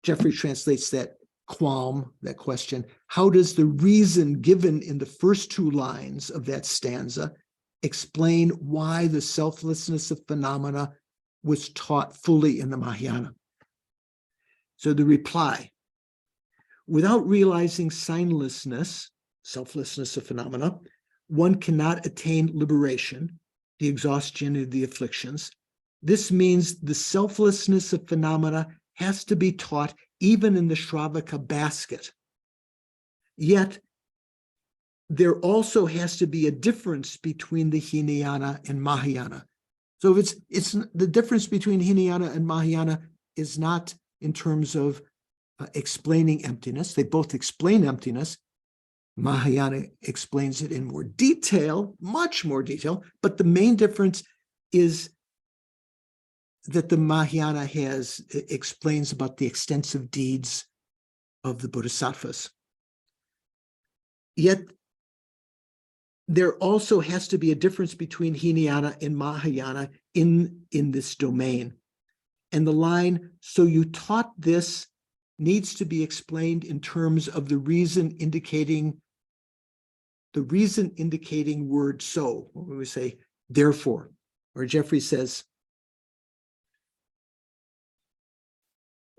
Jeffrey translates that qualm, that question. How does the reason given in the first two lines of that stanza explain why the selflessness of phenomena was taught fully in the Mahayana? So the reply, without realizing signlessness, selflessness of phenomena, one cannot attain liberation, the exhaustion of the afflictions. This means the selflessness of phenomena has to be taught even in the Shravaka basket. Yet, there also has to be a difference between the Hinayana and Mahayana. So it's the difference between Hinayana and Mahayana is not in terms of explaining emptiness. They both explain emptiness. Mahayana explains it in more detail, much more detail, but the main difference is that the Mahayana explains about the extensive deeds of the bodhisattvas. Yet, there also has to be a difference between Hinayana and Mahayana in this domain. And the line, so you taught this, needs to be explained in terms of the reason indicating word so, when we say therefore, or Jeffrey says,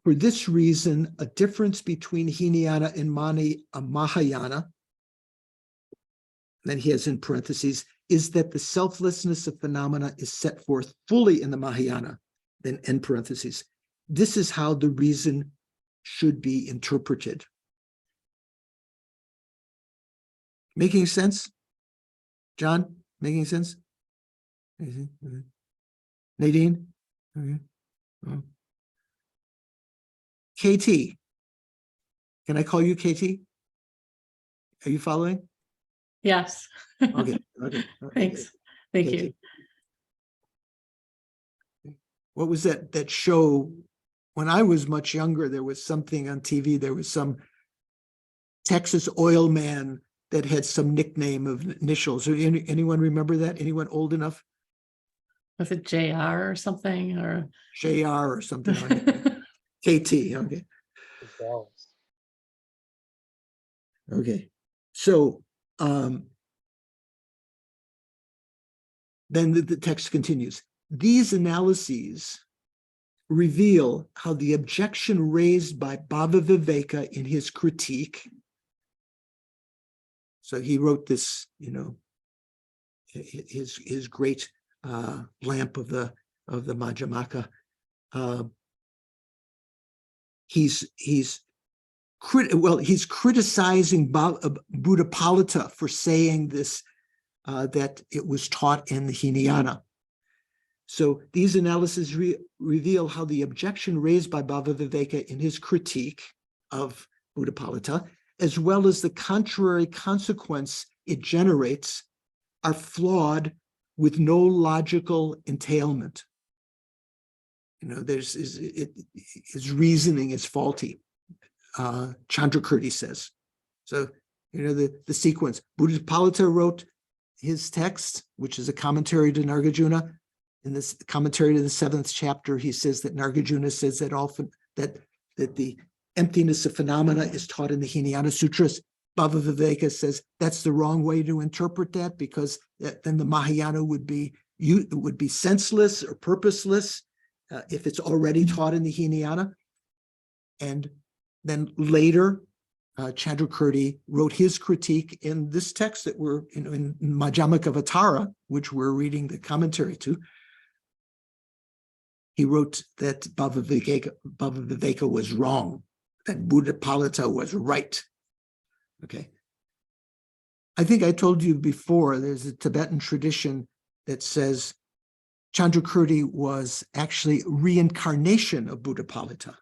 for this reason, a difference between Hinayana and Mahayana, then he has in parentheses, is that the selflessness of phenomena is set forth fully in the Mahayana, then end parentheses. This is how the reason should be interpreted. Making sense? John, making sense? Nadine? Okay. Oh. KT, can I call you KT? Are you following? Yes. Okay, okay. Thanks. Thank KT. you. What was that show? When I was much younger, there was something on TV. There was some Texas oil man that had some nickname of initials. Anyone remember that? Anyone old enough? Was it JR or something or? JR or something like that. KT, okay. Okay. So then the text continues. These analyses reveal how the objection raised by Bhavaviveka in his critique. So he wrote this, his great lamp of the Madhyamaka. He's criticizing Buddhapalita for saying this, that it was taught in the Hinayana. So these analyses reveal how the objection raised by Bhavaviveka in his critique of Buddhapalita, as well as the contrary consequence it generates, are flawed with no logical entailment. His reasoning is faulty. Chandrakirti says. So, the sequence. Buddhapalita wrote his text, which is a commentary to Nagarjuna. In this commentary to the 7th chapter, he says that Nagarjuna says that often that the emptiness of phenomena is taught in the Hinayana Sutras. Bhavaviveka says that's the wrong way to interpret that, because then the Mahayana would be senseless or purposeless if it's already taught in the Hinayana. And then later, Chandrakirti wrote his critique in this text that we're in Madhyamaka Vatara, which we're reading the commentary to. He wrote that Bhavaviveka was wrong, that Buddhapalita was right. Okay. I think I told you before, there's a Tibetan tradition that says Chandrakirti was actually reincarnation of Buddhapalita.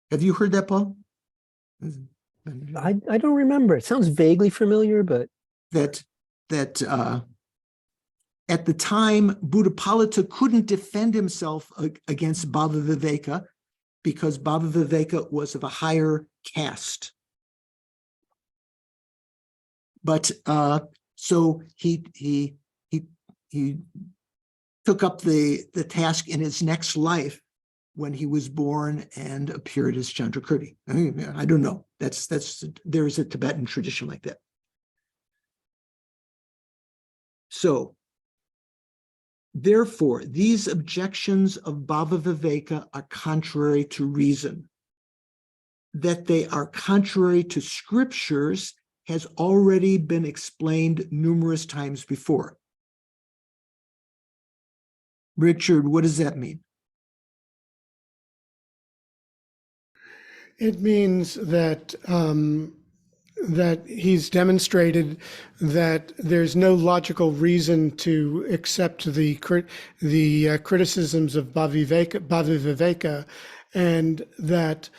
Have you heard that, Paul? I don't remember. It sounds vaguely familiar, but That at the time, Buddhapalita couldn't defend himself against Bhavaviveka because Bhavaviveka was of a higher caste. But so he took up the task in his next life when he was born and appeared as Chandrakirti. I don't know. There is a Tibetan tradition like that. So, therefore, these objections of Bhavaviveka are contrary to reason. That they are contrary to scriptures has already been explained numerous times before. Richard, what does that mean? It means that that he's demonstrated that there's no logical reason to accept the criticisms of Bhavaviveka, and that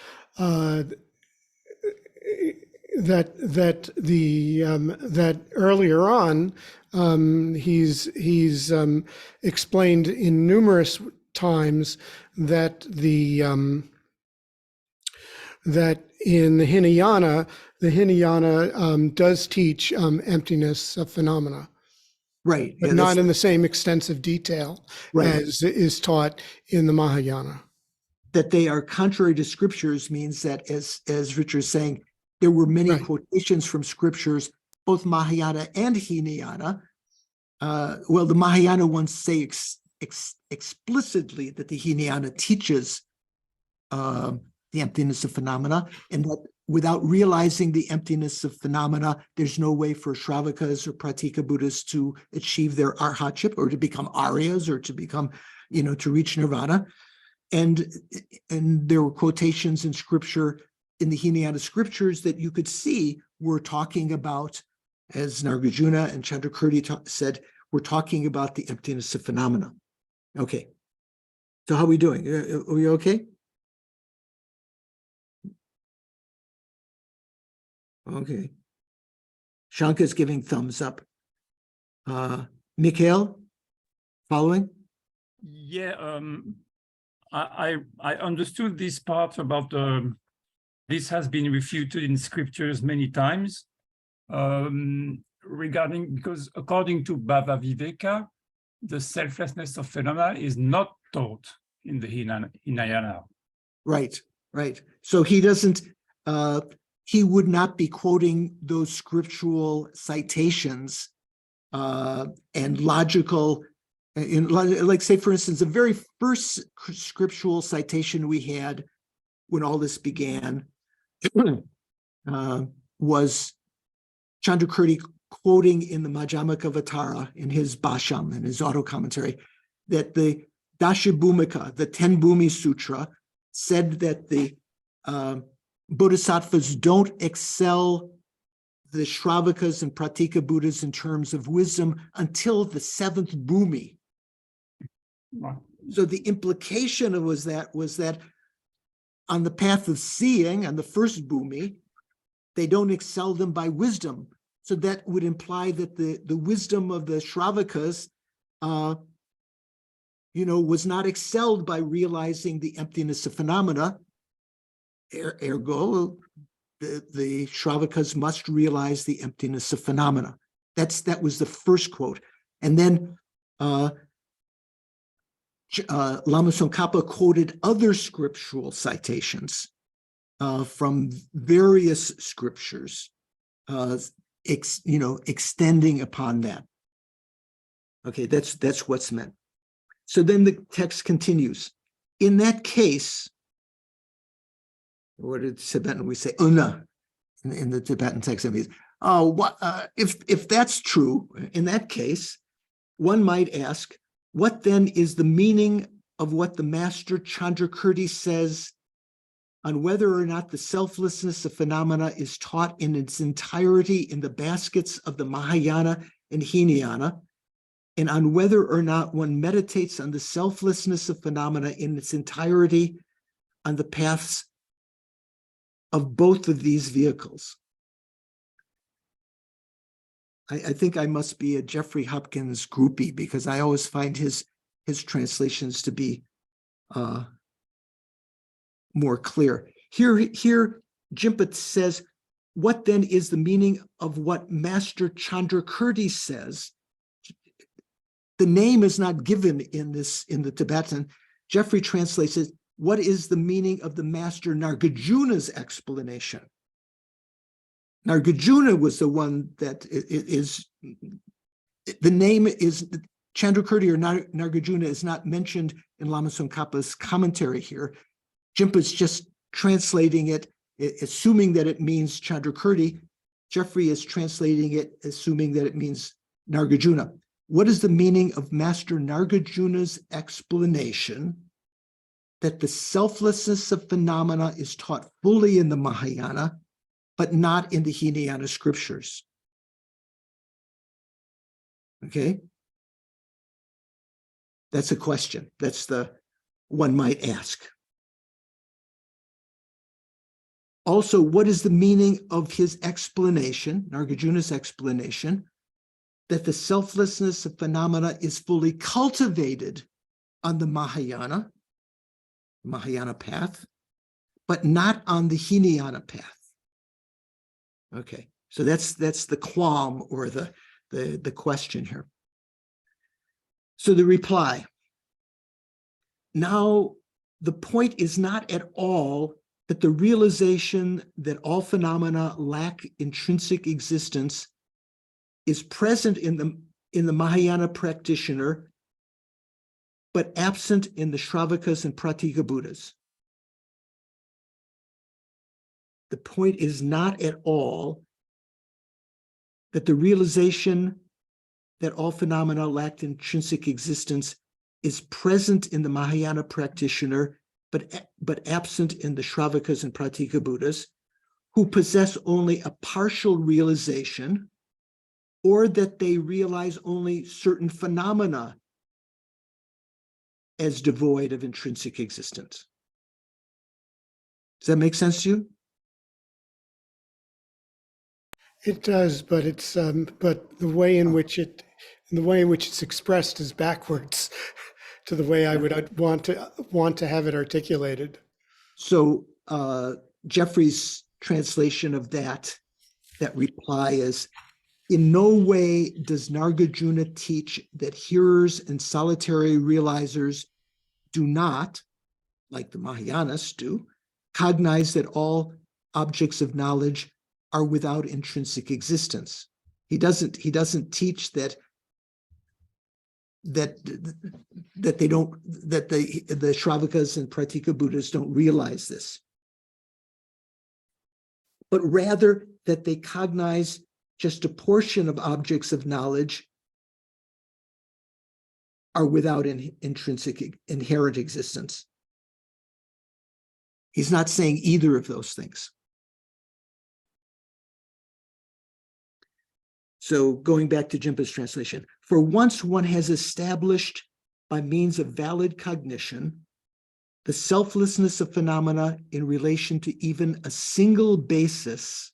that earlier on he's explained in numerous times that that in the Hinayana does teach emptiness of phenomena, Right, but not in the same extensive detail as is taught in the Mahayana. That they are contrary to scriptures means that, as Richard is saying, there were many quotations from scriptures, both Mahayana and Hinayana. Well, the Mahayana ones say explicitly that the Hinayana teaches the emptiness of phenomena, and that without realizing the emptiness of phenomena, there's no way for Shravakas or Pratika Buddhists to achieve their arhatship or to become Aryas or to become, to reach nirvana. And there were quotations in scripture, in the Hinayana scriptures, that you could see we're talking about, as Nagarjuna and Chandrakirti said, we're talking about the emptiness of phenomena. Okay. So how are we doing? Are we okay? Okay. Shanka's giving thumbs up. Mikhail, following? Yeah, I understood this part about this has been refuted in scriptures many times regarding, because according to Bhava Viveka, the selflessness of phenomena is not taught in the Hinayana. Right, right. So he doesn't, he would not be quoting those scriptural citations and logical, like say, for instance, the very first scriptural citation we had when all this began was Chandrakirti quoting in the Madhyamaka Vatara in his Bhasham, in his auto commentary, that the Dashabhumika, the 10 Bhumi Sutra, said that the bodhisattvas don't excel the Shravakas and Pratika Buddhas in terms of wisdom until the 7th Bhumi. Wow. So the implication was that on the path of seeing, on the first Bhumi, they don't excel them by wisdom. So that would imply that the wisdom of the Shravakas was not excelled by realizing the emptiness of phenomena. Ergo, the Shravakas must realize the emptiness of phenomena. That was the first quote. And then Lama Tsongkhapa quoted other scriptural citations from various scriptures, extending upon that. Okay, that's what's meant. So then the text continues. In that case, what did Tibetan we say? Una, in the Tibetan text, it means, if that's true, in that case, one might ask, what then is the meaning of what the master Chandrakirti says on whether or not the selflessness of phenomena is taught in its entirety in the baskets of the Mahayana and Hinayana, and on whether or not one meditates on the selflessness of phenomena in its entirety on the paths of both of these vehicles. I think I must be a Jeffrey Hopkins groupie because I always find his translations to be more clear. Here, Jimpa says, what then is the meaning of what Master Chandrakirti says? The name is not given in the Tibetan. Jeffrey translates it, what is the meaning of the Master Nagarjuna's explanation? Nagarjuna was the one that is, the name is, Chandrakirti or Nagarjuna is not mentioned in Lama Tsongkhapa's commentary here. Jimpa's just translating it, assuming that it means Chandrakirti. Jeffrey is translating it, assuming that it means Nagarjuna. What is the meaning of Master Nagarjuna's explanation that the selflessness of phenomena is taught fully in the Mahayana, but not in the Hinayana scriptures? Okay. That's a question. That's the one might ask. Also, what is the meaning of his explanation, Nagarjuna's explanation, that the selflessness of phenomena is fully cultivated on the Mahayana path, but not on the Hinayana path? Okay, so that's the qualm or the question here. So the reply. Now, the point is not at all that the realization that all phenomena lack intrinsic existence is present in the Mahayana practitioner, but absent in the Shravakas and Pratika Buddhas. The point is not at all that the realization that all phenomena lack intrinsic existence is present in the Mahayana practitioner, but absent in the Shravakas and Pratika Buddhas, who possess only a partial realization, or that they realize only certain phenomena as devoid of intrinsic existence. Does that make sense to you? It does, but it's but the way in which it's expressed is backwards to the way I would want to have it articulated. So Jeffrey's translation of that reply is, in no way does Nagarjuna teach that hearers and solitary realizers do not, like the Mahayanas do, cognize that all objects of knowledge are without intrinsic existence. He doesn't teach that they don't, that the Shravakas and Pratika Buddhas don't realize this, but rather that they cognize just a portion of objects of knowledge are without intrinsic inherent existence. He's not saying either of those things. So going back to Jimpa's translation, for once one has established by means of valid cognition the selflessness of phenomena in relation to even a single basis,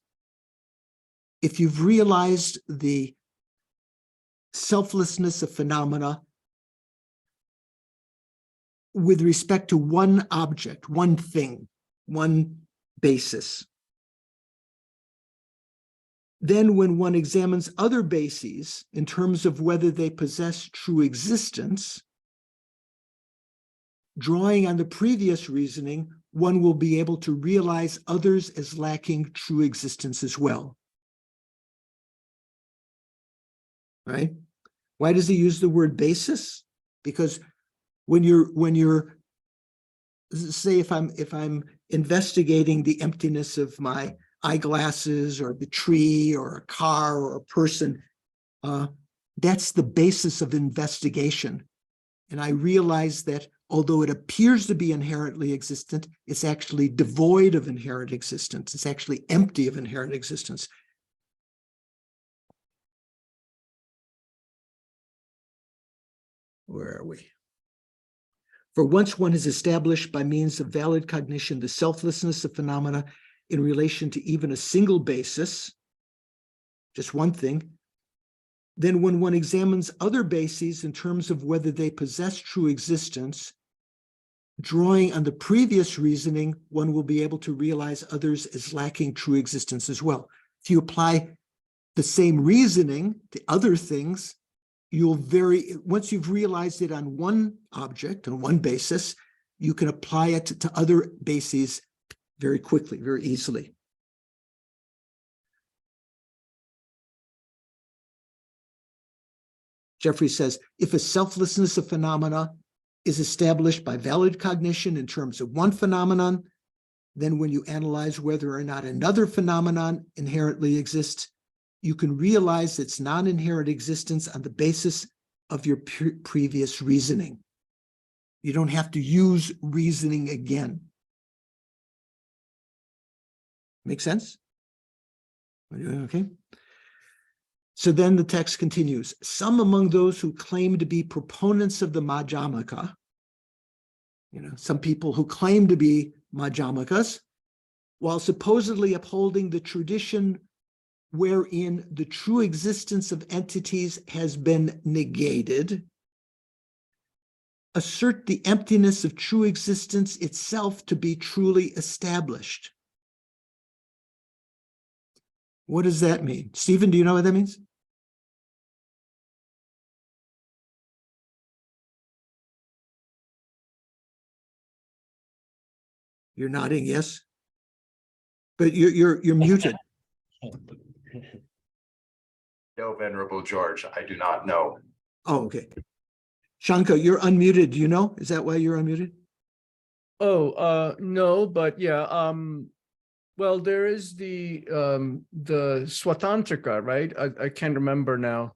if you've realized the selflessness of phenomena with respect to one object, one thing, one basis, then when one examines other bases in terms of whether they possess true existence, drawing on the previous reasoning, one will be able to realize others as lacking true existence as well. Right? Why does he use the word basis? Because when you're say if I'm investigating the emptiness of my eyeglasses or the tree or a car or a person, that's the basis of investigation. And I realize that although it appears to be inherently existent, it's actually devoid of inherent existence. It's actually empty of inherent existence. Where are we? For once one has established by means of valid cognition the selflessness of phenomena in relation to even a single basis, just one thing, then when one examines other bases in terms of whether they possess true existence, drawing on the previous reasoning, one will be able to realize others as lacking true existence as well. If you apply the same reasoning to other things, once you've realized it on one object, on one basis, you can apply it to other bases very quickly, very easily. Jeffrey says, if a selflessness of phenomena is established by valid cognition in terms of one phenomenon, then when you analyze whether or not another phenomenon inherently exists, you can realize its non-inherent existence on the basis of your previous reasoning. You don't have to use reasoning again. Make sense? Okay. So then the text continues. Some among those who claim to be proponents of the Madhyamaka, some people who claim to be Madhyamakas, while supposedly upholding the tradition wherein the true existence of entities has been negated, assert the emptiness of true existence itself to be truly established. What does that mean? Stephen, do you know what that means? You're nodding yes, but you're muted. No, Venerable George, I do not know. Oh, okay. Shanka, you're unmuted. Do you know? Is that why you're unmuted? Oh, no, but yeah. Well, there is the Swatantrika, right? I can't remember now.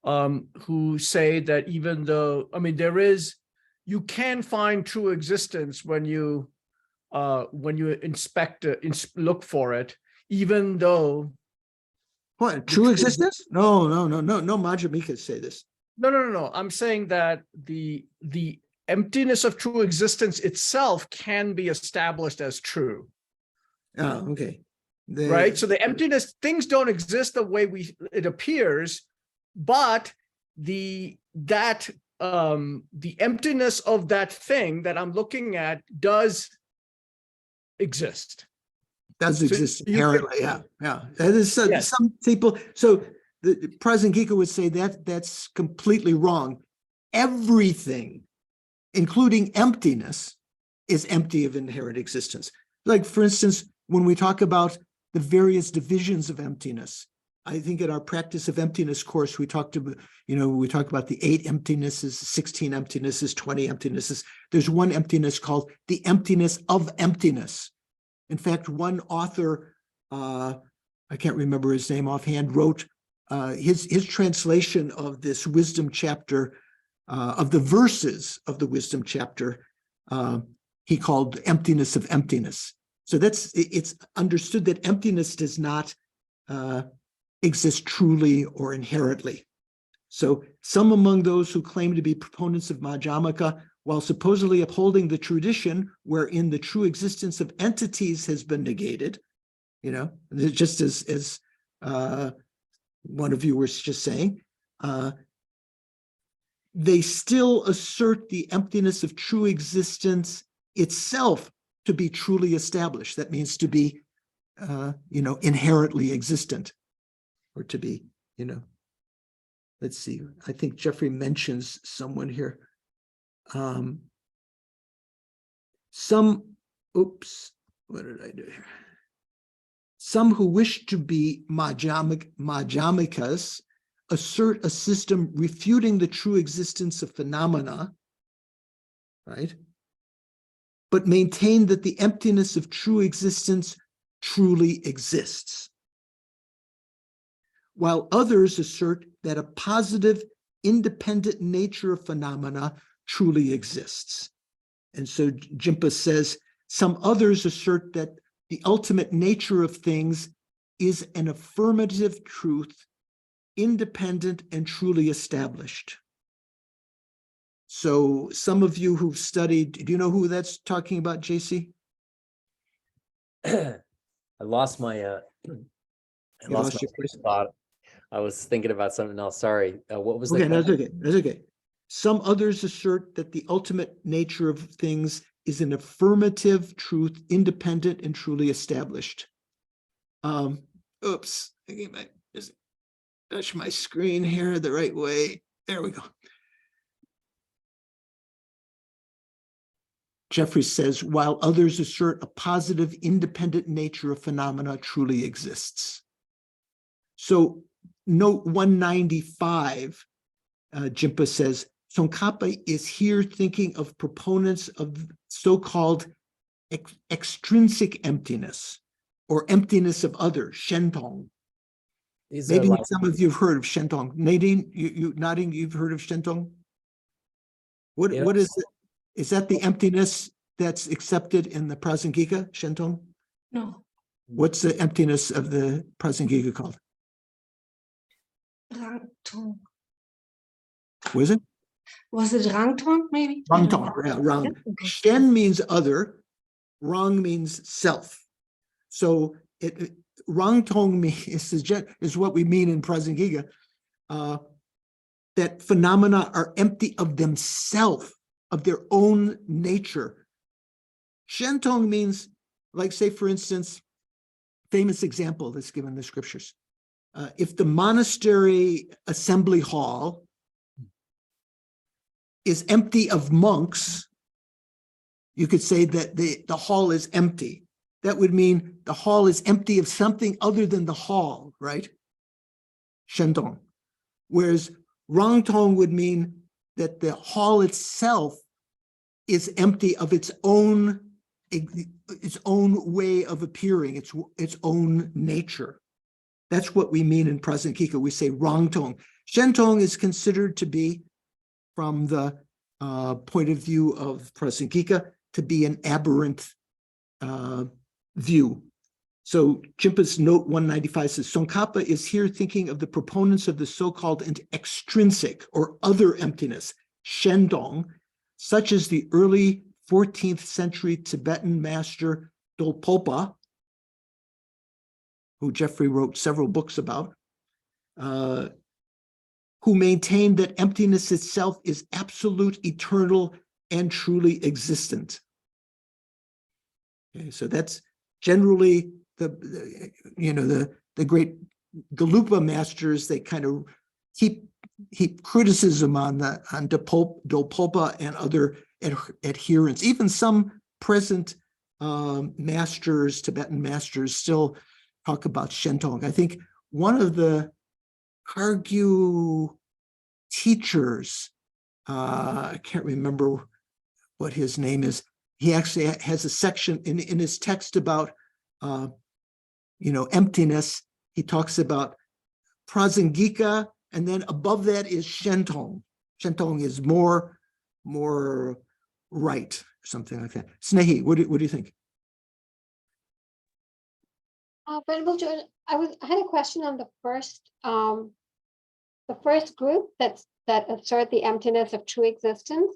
Who say that even though, you can find true existence when you inspect, look for it, even though What, true existence? No, Madhyamikas say this. no. I'm saying that the emptiness of true existence itself can be established as true. Oh, okay. Right? So the emptiness, things don't exist the way it appears, but the emptiness of that thing that I'm looking at does exist. Does So exist you inherently, yeah. That is, Yes. some people, so the Prasangika would say that that's completely wrong. Everything, including emptiness, is empty of inherent existence. Like, for instance, when we talk about the various divisions of emptiness, I think in our practice of emptiness course, we talked about, we talk about the 8 emptinesses, 16 emptinesses, 20 emptinesses. There's one emptiness called the emptiness of emptiness. In fact, one author, I can't remember his name offhand, wrote his translation of this wisdom chapter, of the verses of the wisdom chapter, he called emptiness of emptiness. So it's understood that emptiness does not exist truly or inherently. So some among those who claim to be proponents of Madhyamaka, while supposedly upholding the tradition wherein the true existence of entities has been negated, just as one of you was just saying, they still assert the emptiness of true existence itself to be truly established. That means to be, inherently existent, or to be, let's see, I think Jeffrey mentions someone here. What did I do here? Some who wish to be Madhyamikas assert a system refuting the true existence of phenomena, right? But maintain that the emptiness of true existence truly exists. While others assert that a positive, independent nature of phenomena truly exists. And so Jimpa says, some others assert that the ultimate nature of things is an affirmative truth, independent and truly established. So some of you who've studied, do you know who that's talking about, JC? I lost my thought. I was thinking about something else. Sorry. What was Okay, the that's okay. That's okay. Some others assert that the ultimate nature of things is an affirmative truth, independent and truly established. Oops, just touch my screen here the right way. There we go. Jeffrey says, while others assert a positive, independent nature of phenomena truly exists. So note 195, Jimpa says, Tsongkhapa is here thinking of proponents of so-called extrinsic emptiness, or emptiness of others, shentong. Maybe some of you have heard of shentong. Nadine, you nodding, you've heard of shentong? What is it? Is that the emptiness that's accepted in the Prasangika, shentong? No. What's the emptiness of the Prasangika called? Rangtong. Was it? Was it Rangtong, maybe? Rangtong, yeah, Rang. Okay. Shen means other, Rang means self. So Rangtong is what we mean in Prasangika, that phenomena are empty of themselves, of their own nature. Shentong means, like, say, for instance, famous example that's given in the scriptures. If the monastery assembly hall is empty of monks, you could say that the hall is empty. That would mean the hall is empty of something other than the hall, right? Shentong. Whereas Rangtong would mean that the hall itself is empty of its own way of appearing, its own nature. That's what we mean in Prasangika. We say Rangtong. Shentong is considered to be, from the point of view of Prasangika, to be an aberrant view. So Jimpa's note 195 says, Tsongkhapa is here thinking of the proponents of the so-called extrinsic or other emptiness, Shendong, such as the early 14th century Tibetan master Dolpopa, who Jeffrey wrote several books about, who maintained that emptiness itself is absolute, eternal, and truly existent. Okay, so that's generally the great Galupa masters. They kind of heap criticism on Dolpopa and other adherents. Even some present masters, Tibetan masters, still talk about Shentong. I think one of the Khargyu teachers, I can't remember what his name is. He actually has a section in his text about, emptiness. He talks about prasangika, and then above that is Shentong. Shentong is more right, something like that. Snehi, what do you think? Venerable George, I had a question on the first group that assert the emptiness of true existence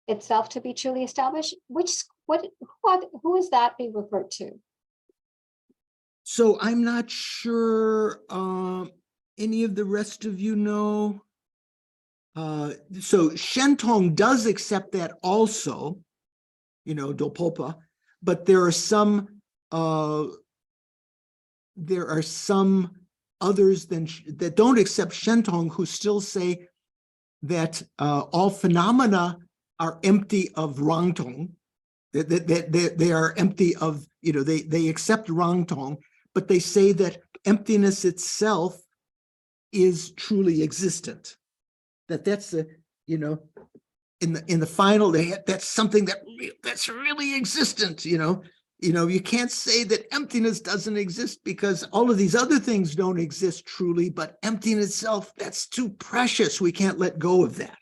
itself to be truly established. Who is that being referred to? So I'm not sure any of the rest of you know. So Shentong does accept that also, Dolpopa, but there are some others that don't accept Shentong who still say that all phenomena are empty of Rangtong, that they are empty of, they accept Rangtong, but they say that emptiness itself is truly existent. That's the, in the final, that's something that's really existent, you can't say that emptiness doesn't exist because all of these other things don't exist truly, but emptiness itself, that's too precious. We can't let go of that.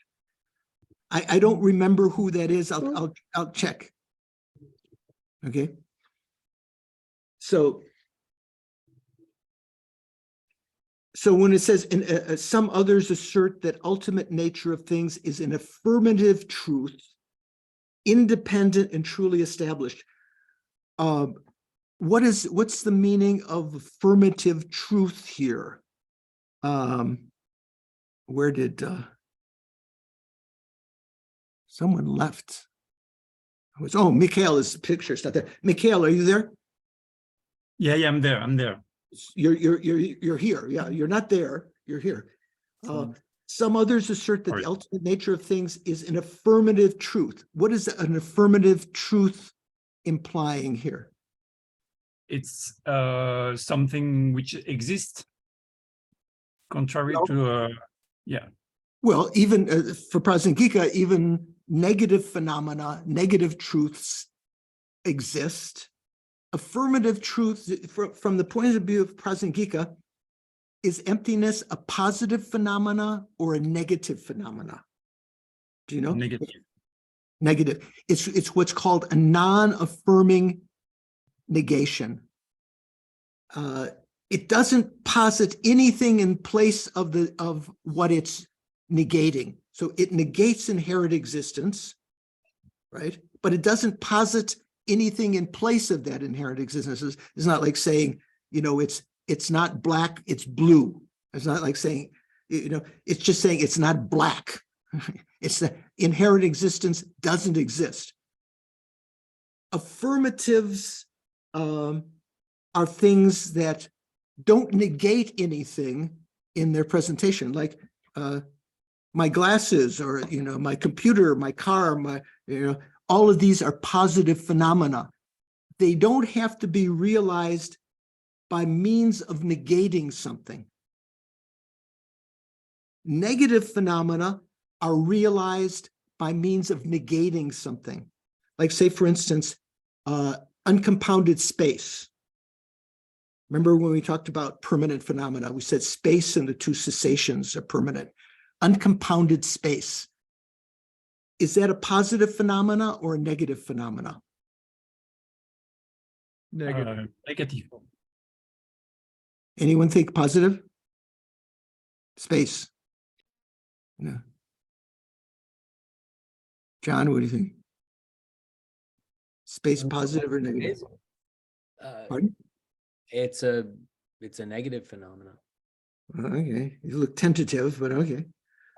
I don't remember who that is. I'll check. Okay. So when it says, some others assert that ultimate nature of things is an affirmative truth, independent and truly established. What's the meaning of affirmative truth here? Where did someone left? Mikhail's picture is not there. Mikhail, are you there? Yeah, I'm there. You're here. Yeah, you're not there. You're here. Some others assert that the ultimate nature of things is an affirmative truth. What is an affirmative truth implying here? It's something which exists, contrary to yeah. Well, even for Prasangika, even negative phenomena, negative truths exist. Affirmative truth, from the point of view of Prasangika, is emptiness a positive phenomena or a negative phenomena? Do you know? Negative. Negative. It's what's called a non-affirming negation. It doesn't posit anything in place of what it's negating. So it negates inherent existence, right? But it doesn't posit anything in place of that inherent existence. It's not like saying, it's not black, it's blue. It's not like saying, it's just saying it's not black. It's the inherent existence doesn't exist. Affirmatives are things that don't negate anything in their presentation, like my glasses or my computer, my car, all of these are positive phenomena. They don't have to be realized by means of negating something. Negative phenomena are realized by means of negating something. Like, say, for instance, uncompounded space. Remember when we talked about permanent phenomena, we said space and the two cessations are permanent. Uncompounded space. Is that a positive phenomena or a negative phenomena? Negative. Negative. Anyone think positive? Space. No. John, what do you think? Space positive or negative? Pardon? It's a negative phenomenon. Okay, you look tentative, but okay.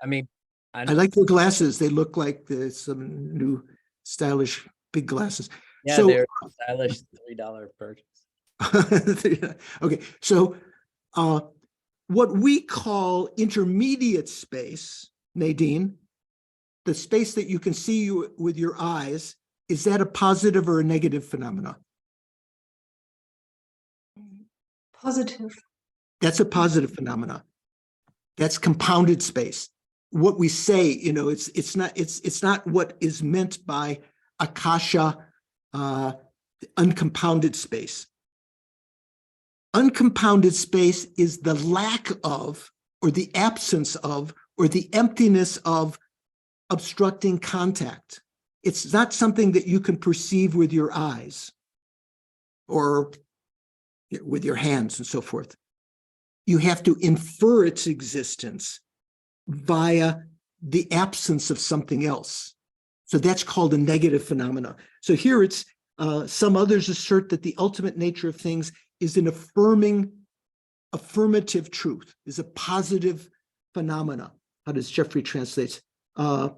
I mean, I like your glasses. They look like some new stylish big glasses. yeah, So, they're stylish $3 purchase. okay, so what we call intermediate space, Nadine, the space that you can see with your eyes, is that a positive or a negative phenomenon? Positive. That's a positive phenomenon. That's compounded space. What we say, it's not what is meant by akasha, uncompounded space. Uncompounded space is the lack of, or the absence of, or the emptiness of obstructing contact. It's not something that you can perceive with your eyes or with your hands and so forth. You have to infer its existence via the absence of something else. So that's called a negative phenomena. So here it's, some others assert that the ultimate nature of things is an affirmative truth, is a positive phenomena. How does Jeffrey translate? A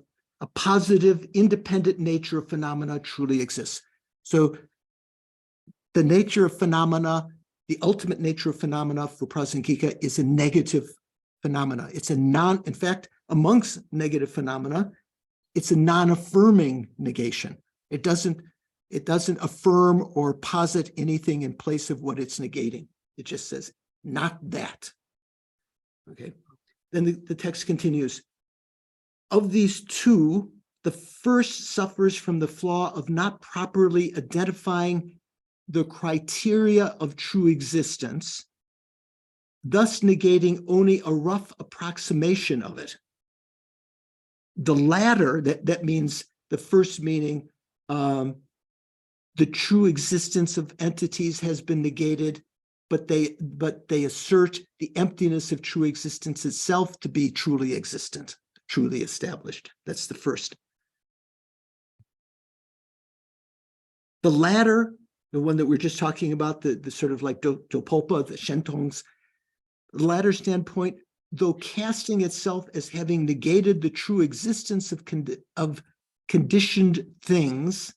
positive, independent nature of phenomena truly exists. So the nature of phenomena, the ultimate nature of phenomena for Prasangika is a negative phenomena. It's in fact, amongst negative phenomena, it's a non-affirming negation. It doesn't affirm or posit anything in place of what it's negating. It just says, not that. Okay. Then the text continues. Of these two, the first suffers from the flaw of not properly identifying the criteria of true existence, thus negating only a rough approximation of it. The latter, that means the first meaning, the true existence of entities has been negated, but they assert the emptiness of true existence itself to be truly existent, truly established. That's the first. The latter, the one that we're just talking about, the sort of like Dopulpa, the Shentongs, the latter standpoint, though casting itself as having negated the true existence of conditioned things,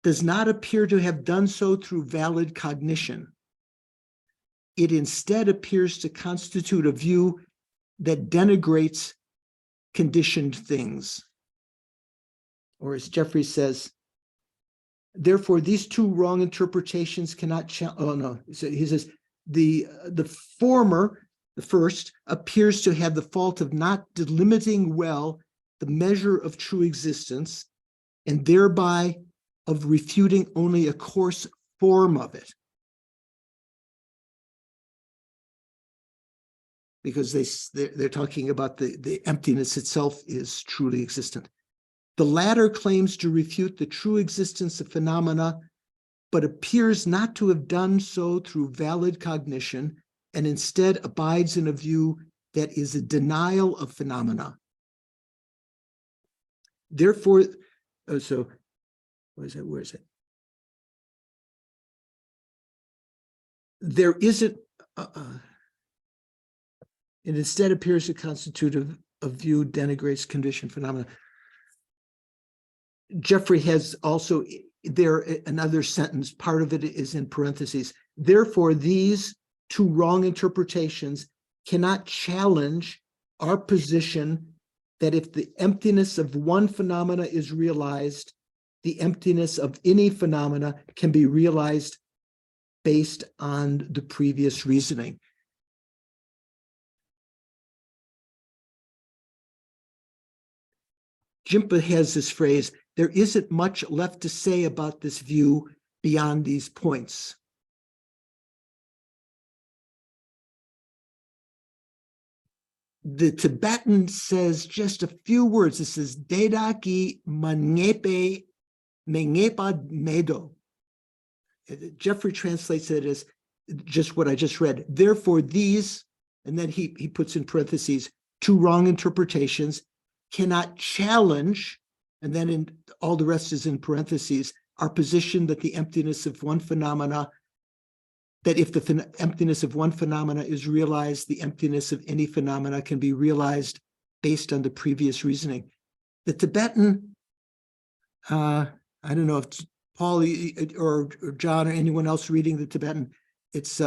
does not appear to have done so through valid cognition. It instead appears to constitute a view that denigrates conditioned things. Or as Jeffrey says, therefore, these two wrong interpretations cannot he says, the former, the first, appears to have the fault of not delimiting well the measure of true existence, and thereby of refuting only a coarse form of it. Because they're talking about the emptiness itself is truly existent. The latter claims to refute the true existence of phenomena, but appears not to have done so through valid cognition, and instead abides in a view that is a denial of phenomena. Therefore, so where is it? There isn't, it instead appears to constitute a view denigrates conditioned phenomena. Jeffrey has also there another sentence, part of it is in parentheses. Therefore, these two wrong interpretations cannot challenge our position that if the emptiness of one phenomena is realized, the emptiness of any phenomena can be realized based on the previous reasoning. Jimpa has this phrase, there isn't much left to say about this view beyond these points. The Tibetan says just a few words. It says, Dedaki mengepa medo. Jeffrey translates it as, just what I just read. Therefore, these, and then he puts in parentheses, two wrong interpretations cannot challenge, and then in all the rest is in parentheses, our position that the emptiness of one phenomena, that if the emptiness of one phenomena is realized, the emptiness of any phenomena can be realized based on the previous reasoning. The Tibetan, I don't know if Paul or John or anyone else reading the Tibetan, it's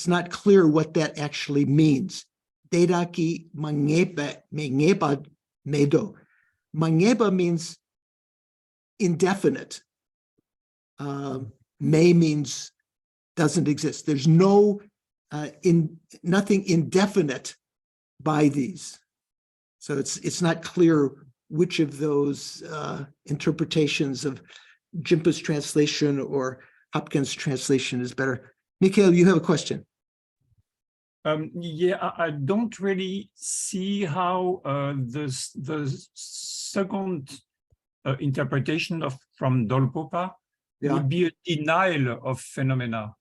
not clear what that actually means. Dedaki mangepa medo. Mangepa means indefinite. May means doesn't exist. There's no nothing indefinite by these. So it's not clear which of those interpretations of Jimpa's translation or Hopkins' translation is better. Mikhail, you have a question. Yeah, I don't really see how the second interpretation from Dolpopa would be a denial of phenomena.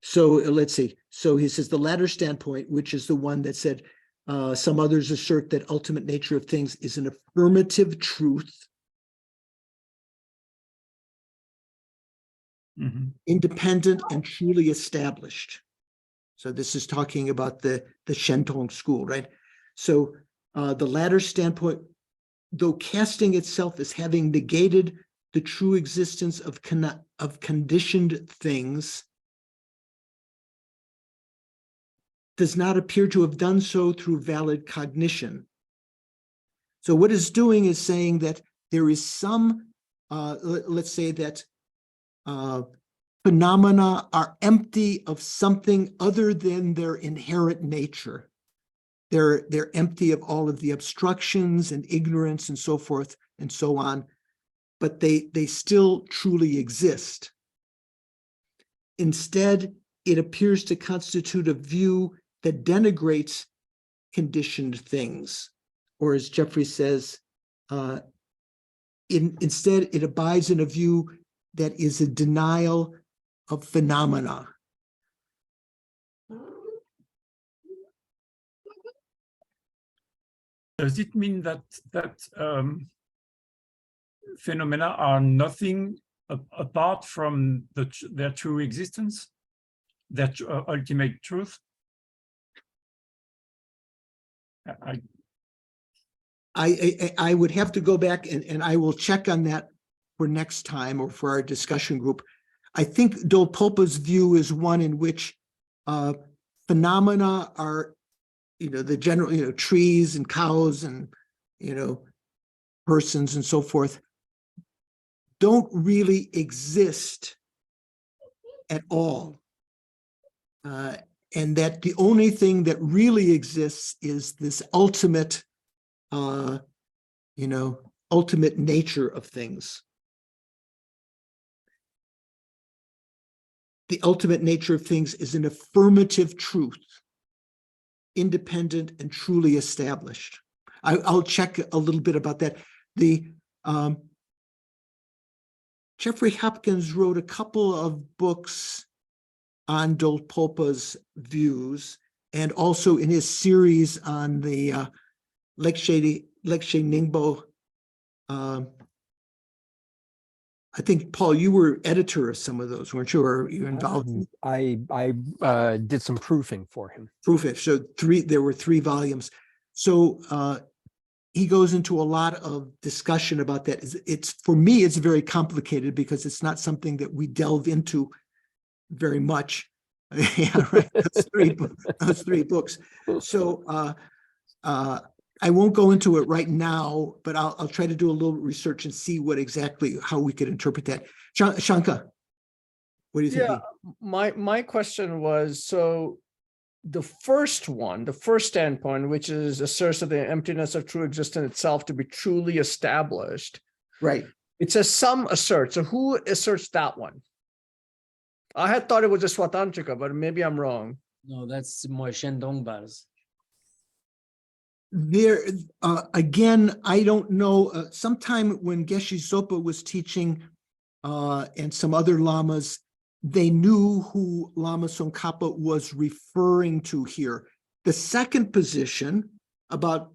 So let's see. So he says the latter standpoint, which is the one that said, some others assert that ultimate nature of things is an affirmative truth, independent and truly established. So this is talking about the Shentong school, right? So the latter standpoint, though casting itself as having negated the true existence of conditioned things, does not appear to have done so through valid cognition. So what it's doing is saying that there is some, let's say that phenomena are empty of something other than their inherent nature. They're empty of all of the obstructions and ignorance and so forth and so on, but they still truly exist. Instead, it appears to constitute a view that denigrates conditioned things, or as Jeffrey says, instead it abides in a view that is a denial of phenomena. Does it mean that phenomena are nothing apart from their true existence, their ultimate truth? I would have to go back and I will check on that for next time or for our discussion group. I think Dolpopa's view is one in which phenomena are, the general, trees and cows and, persons and so forth don't really exist at all. And that the only thing that really exists is this ultimate, ultimate nature of things. The ultimate nature of things is an affirmative truth, independent and truly established. I'll check a little bit about that. Jeffrey Hopkins wrote a couple of books on Dolpopa's views, and also in his series on the Lekshe Ningbo. I think, Paul, you were editor of some of those, weren't you? Or you involved? I did some proofing for him. Proofing. So there were 3 volumes. So he goes into a lot of discussion about that. For me, it's very complicated because it's not something that we delve into very much. Yeah, right. Those three books. So I won't go into it right now, but I'll try to do a little research and see how we could interpret that. Shanka, what do you think? Yeah, my question was, so the first standpoint, which is asserts that the emptiness of true existence itself to be truly established. Right. It says some assert. So who asserts that one? I had thought it was a Swatantrika, but maybe I'm wrong. No, that's more Shandong bars. There, again, I don't know, sometime when Geshe Zopa was teaching, and some other lamas, they knew who Lama Tsongkhapa was referring to here. The second position about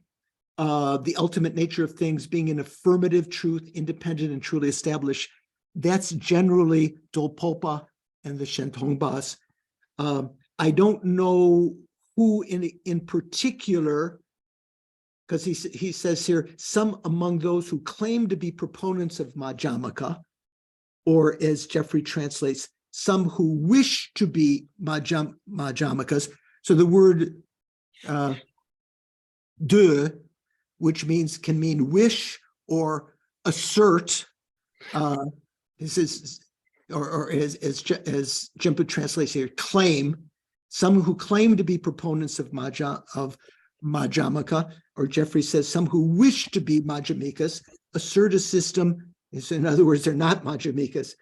the ultimate nature of things being an affirmative truth, independent and truly established, that's generally Dolpopa and the Shentongbas. I don't know who in particular, because he says here, some among those who claim to be proponents of Madhyamaka, or as Jeffrey translates, some who wish to be Madhyamakas. So the word de, which can mean wish or assert. This is, or as Jimpa translates here, claim. Some who claim to be proponents of Madhyamaka, or Jeffrey says some who wish to be Madhyamikas, assert a system. In other words, they're not Madhyamikas.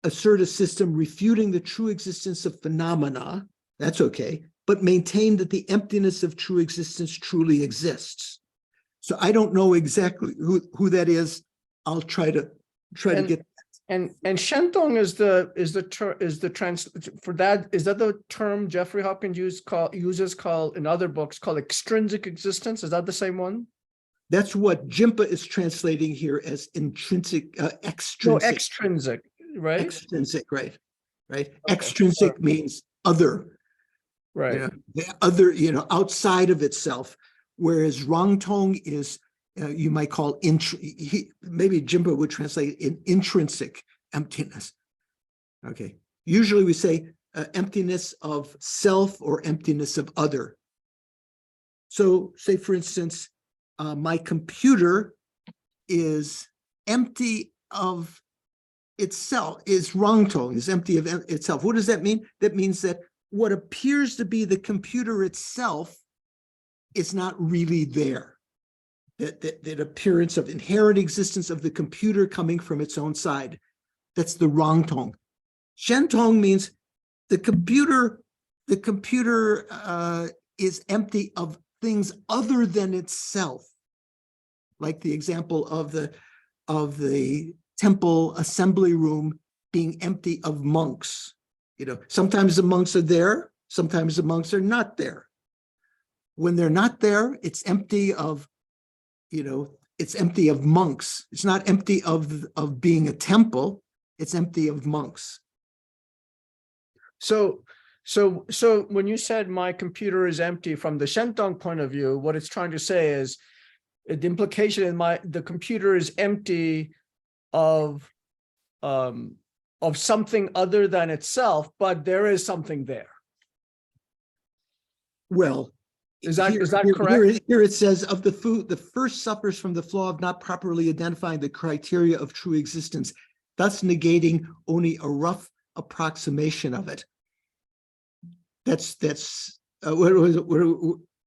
Assert a system refuting the true existence of phenomena. That's okay, but maintain that the emptiness of true existence truly exists. So I don't know exactly who that is. I'll try to get. And Shentong is the term Jeffrey Hopkins uses called in other books called extrinsic existence? Is that the same one? That's what Jimpa is translating here as intrinsic, extrinsic. No, extrinsic, right? Extrinsic, right. Okay. Extrinsic means other. Right. The other, outside of itself. Whereas Rangtong is, you might call, maybe Jimpa would translate in intrinsic emptiness. Okay. Usually we say emptiness of self or emptiness of other. So say, for instance, my computer is empty of itself, is Rangtong, is empty of itself. What does that mean? That means that what appears to be the computer itself is not really there. That appearance of inherent existence of the computer coming from its own side. That's the Rangtong. Shentong means the computer is empty of things other than itself. Like the example of the temple assembly room being empty of monks. Sometimes the monks are there, sometimes the monks are not there. When they're not there, it's empty of, it's empty of monks. It's not empty of being a temple, it's empty of monks. So when you said my computer is empty from the Shentong point of view, what it's trying to say is the implication in the computer is empty of something other than itself, but there is something there. Well, is that correct? Here it says, of the food, the first suffers from the flaw of not properly identifying the criteria of true existence, thus negating only a rough approximation of it. That's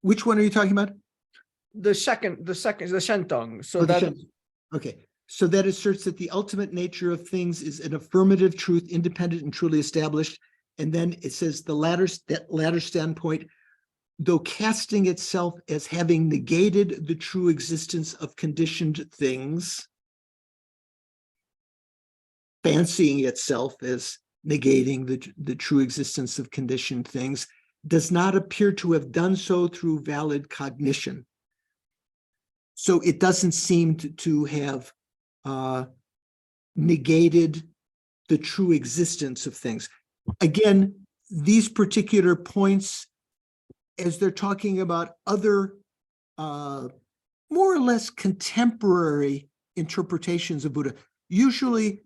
which one are you talking about? The Shentong. So that okay. So that asserts that the ultimate nature of things is an affirmative truth, independent and truly established. And then it says that latter standpoint, though casting itself as having negated the true existence of conditioned things, fancying itself as negating the true existence of conditioned things, does not appear to have done so through valid cognition. So it doesn't seem to have negated the true existence of things. Again, these particular points, as they're talking about other more or less contemporary interpretations of Buddha, usually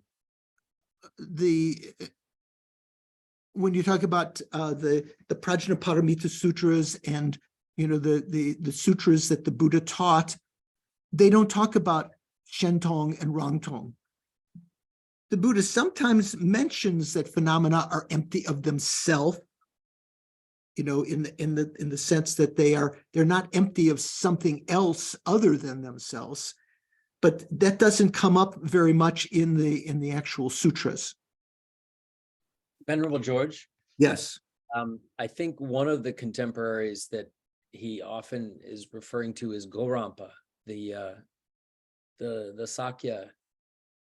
when you talk about the Prajnaparamita Sutras and the sutras that the Buddha taught, they don't talk about Shentong and Rangtong. The Buddha sometimes mentions that phenomena are empty of themselves, in the sense that they're not empty of something else other than themselves, but that doesn't come up very much in the actual sutras. Venerable George? Yes. I think one of the contemporaries that he often is referring to as Gorampa, the Sakya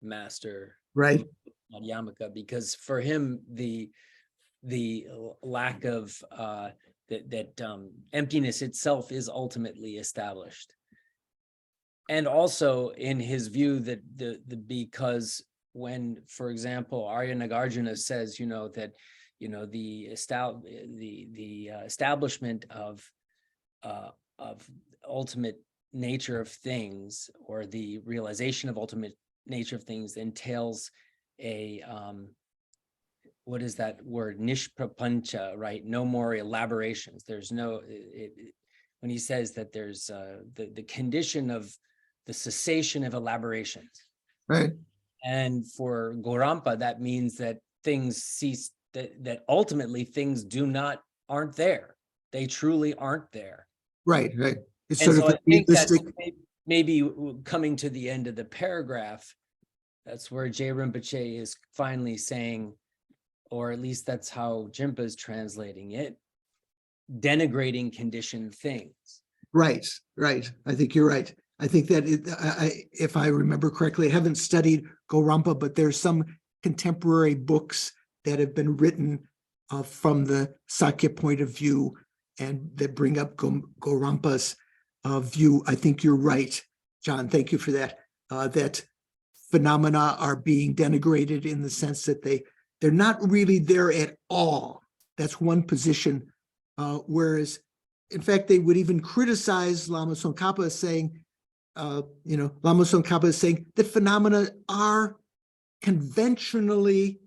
master, Right. Madhyamaka, because for him the lack of emptiness itself is ultimately established. And also in his view that because when, for example, Arya Nagarjuna says, that the establishment of ultimate nature of things, or the realization of ultimate nature of things, entails a what is that word, nishprapancha, right? No more elaborations. There's no when he says that there's the condition of the cessation of elaborations, Right. and for Gorampa that means that things cease, that ultimately things aren't there. They truly aren't there. Right. Right. It's And sort so of I think that's realistic. maybe coming to the end of the paragraph, that's where J. Rinpoche is finally saying, or at least that's how Jimpa is translating it, denigrating conditioned things. Right. Right. I think you're right. I think that if I remember correctly, I haven't studied Gorampa, but there's some contemporary books that have been written from the Sakya point of view and that bring up Gorampa's view. I think you're right, John. Thank you for that. That phenomena are being denigrated in the sense that they're not really there at all. That's one position. Whereas, in fact, they would even criticize Lama Tsongkhapa as saying, Lama Tsongkhapa is saying that phenomena are conventionally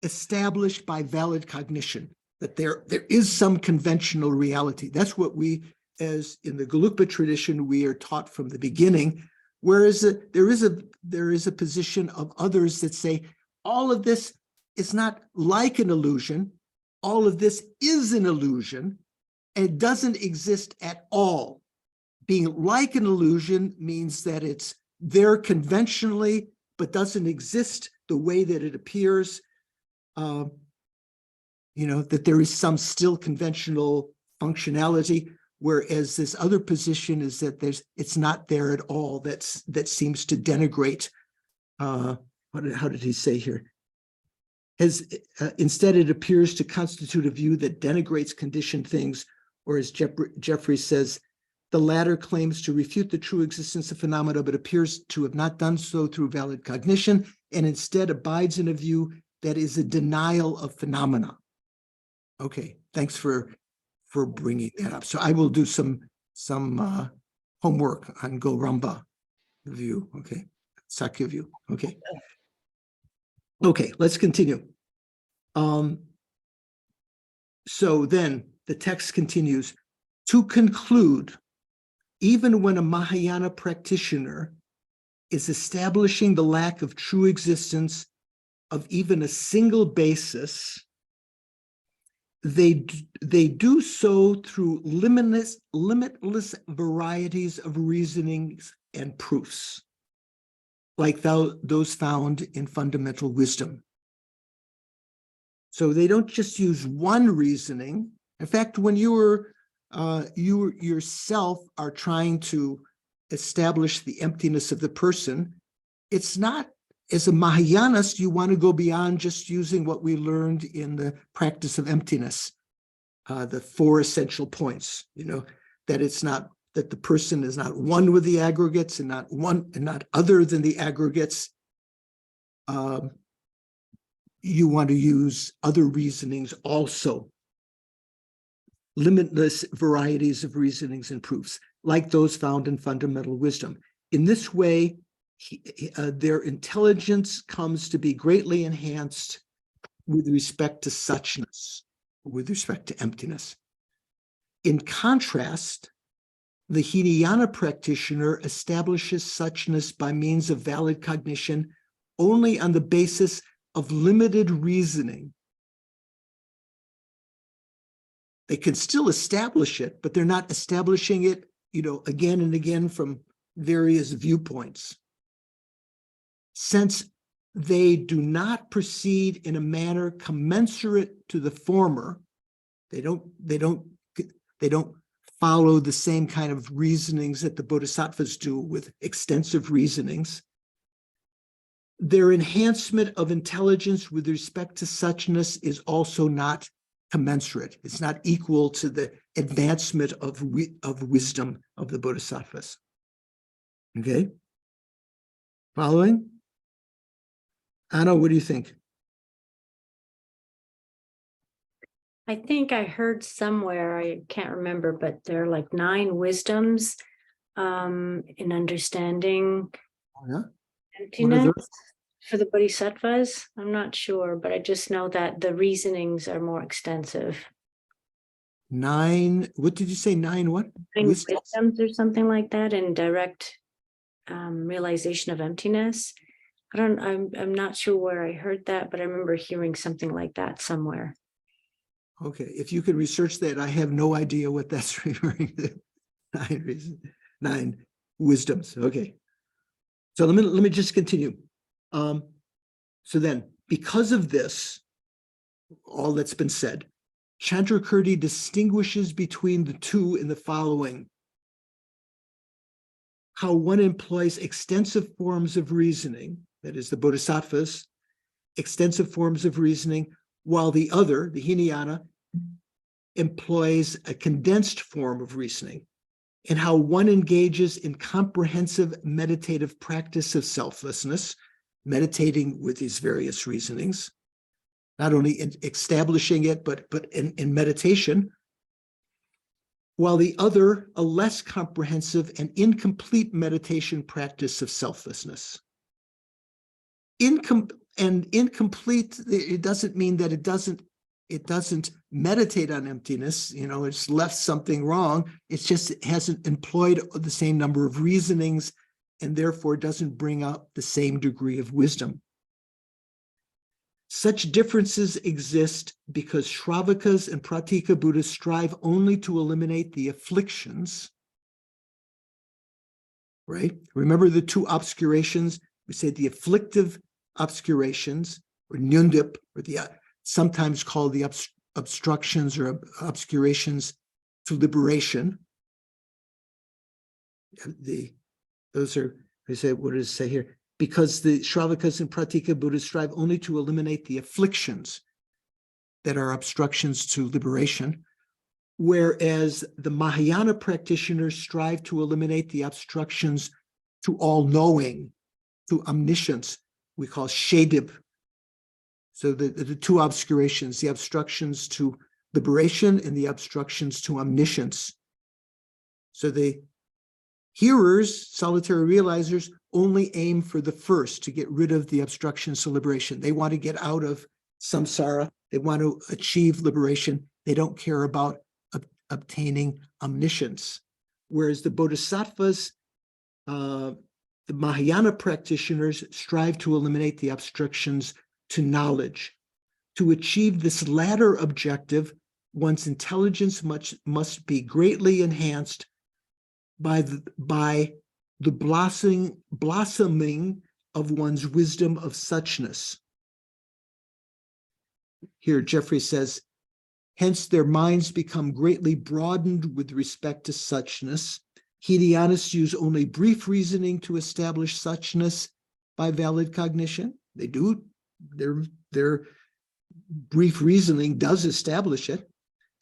established by valid cognition, that there is some conventional reality. That's what we, as in the Gelugpa tradition, we are taught from the beginning. Whereas there is a position of others that say all of this is not like an illusion. All of this is an illusion, and it doesn't exist at all. Being like an illusion means that it's there conventionally, but doesn't exist the way that it appears. That there is some still conventional functionality, whereas this other position is that it's not there at all. That seems to denigrate. How did he say here? Instead, it appears to constitute a view that denigrates conditioned things, or as Jeffrey says, the latter claims to refute the true existence of phenomena, but appears to have not done so through valid cognition, and instead abides in a view that is a denial of phenomena. Okay, thanks for bringing that up. So I will do some homework on Gorampa view. Okay, Sakya view. Okay. Okay, let's continue. So then the text continues. To conclude, even when a Mahayana practitioner is establishing the lack of true existence of even a single basis, they do so through limitless varieties of reasonings and proofs, like those found in fundamental wisdom. So they don't just use one reasoning. In fact, when you yourself are trying to establish the emptiness of the person, it's not, as a Mahayanist, you want to go beyond just using what we learned in the practice of emptiness, the 4 essential points, that it's not, that the person is not one with the aggregates and not other than the aggregates. You want to use other reasonings also, limitless varieties of reasonings and proofs, like those found in fundamental wisdom. In this way, their intelligence comes to be greatly enhanced with respect to suchness, with respect to emptiness. In contrast, the Hinayana practitioner establishes suchness by means of valid cognition only on the basis of limited reasoning. They can still establish it, but they're not establishing it, again and again from various viewpoints. Since they do not proceed in a manner commensurate to the former, they don't They don't follow the same kind of reasonings that the bodhisattvas do with extensive reasonings. Their enhancement of intelligence with respect to suchness is also not commensurate. It's not equal to the advancement of wisdom of the bodhisattvas. Okay? Following? Anna, what do you think? I think I heard somewhere, I can't remember, but there are like 9 wisdoms in understanding Oh, yeah? emptiness those? for the bodhisattvas. I'm not sure, but I just know that the reasonings are more extensive. 9, what did you say? 9 what? 9 Wisdoms? wisdoms or something like that in direct realization of emptiness. I'm not sure where I heard that, but I remember hearing something like that somewhere. Okay, if you could research that, I have no idea what that's referring to. 9 reasons, 9 wisdoms. Okay, so let me just continue. So then, because of this, all that's been said, Chandrakirti distinguishes between the two in the following: how one employs extensive forms of reasoning, that is the bodhisattvas, extensive forms of reasoning, while the other, the Hinayana, employs a condensed form of reasoning, and how one engages in comprehensive meditative practice of selflessness, meditating with these various reasonings, not only in establishing it, but in meditation, while the other, a less comprehensive and incomplete meditation practice of selflessness. Incomplete, it doesn't mean that it doesn't meditate on emptiness, it's left something wrong. It's just it hasn't employed the same number of reasonings and therefore doesn't bring out the same degree of wisdom. Such differences exist because Shravakas and Pratika Buddhas strive only to eliminate the afflictions, right? Remember the 2 obscurations? We say the afflictive obscurations, or nyundip, or the sometimes called the obstructions or obscurations to liberation. Those are, we say, what does it say here? Because the Shravakas and Pratika Buddhas strive only to eliminate the afflictions that are obstructions to liberation, whereas the Mahayana practitioners strive to eliminate the obstructions to all-knowing, to omniscience, we call shedib. So the 2 obscurations, the obstructions to liberation and the obstructions to omniscience. So the hearers, solitary realizers, only aim for the first, to get rid of the obstructions to liberation. They want to get out of samsara. They want to achieve liberation. They don't care about obtaining omniscience. Whereas the bodhisattvas, the Mahayana practitioners, strive to eliminate the obstructions to knowledge. To achieve this latter objective, one's intelligence must be greatly enhanced by the blossoming of one's wisdom of suchness. Here, Jeffrey says, hence their minds become greatly broadened with respect to suchness. Hinayanists use only brief reasoning to establish suchness by valid cognition. They do. Their brief reasoning does establish it.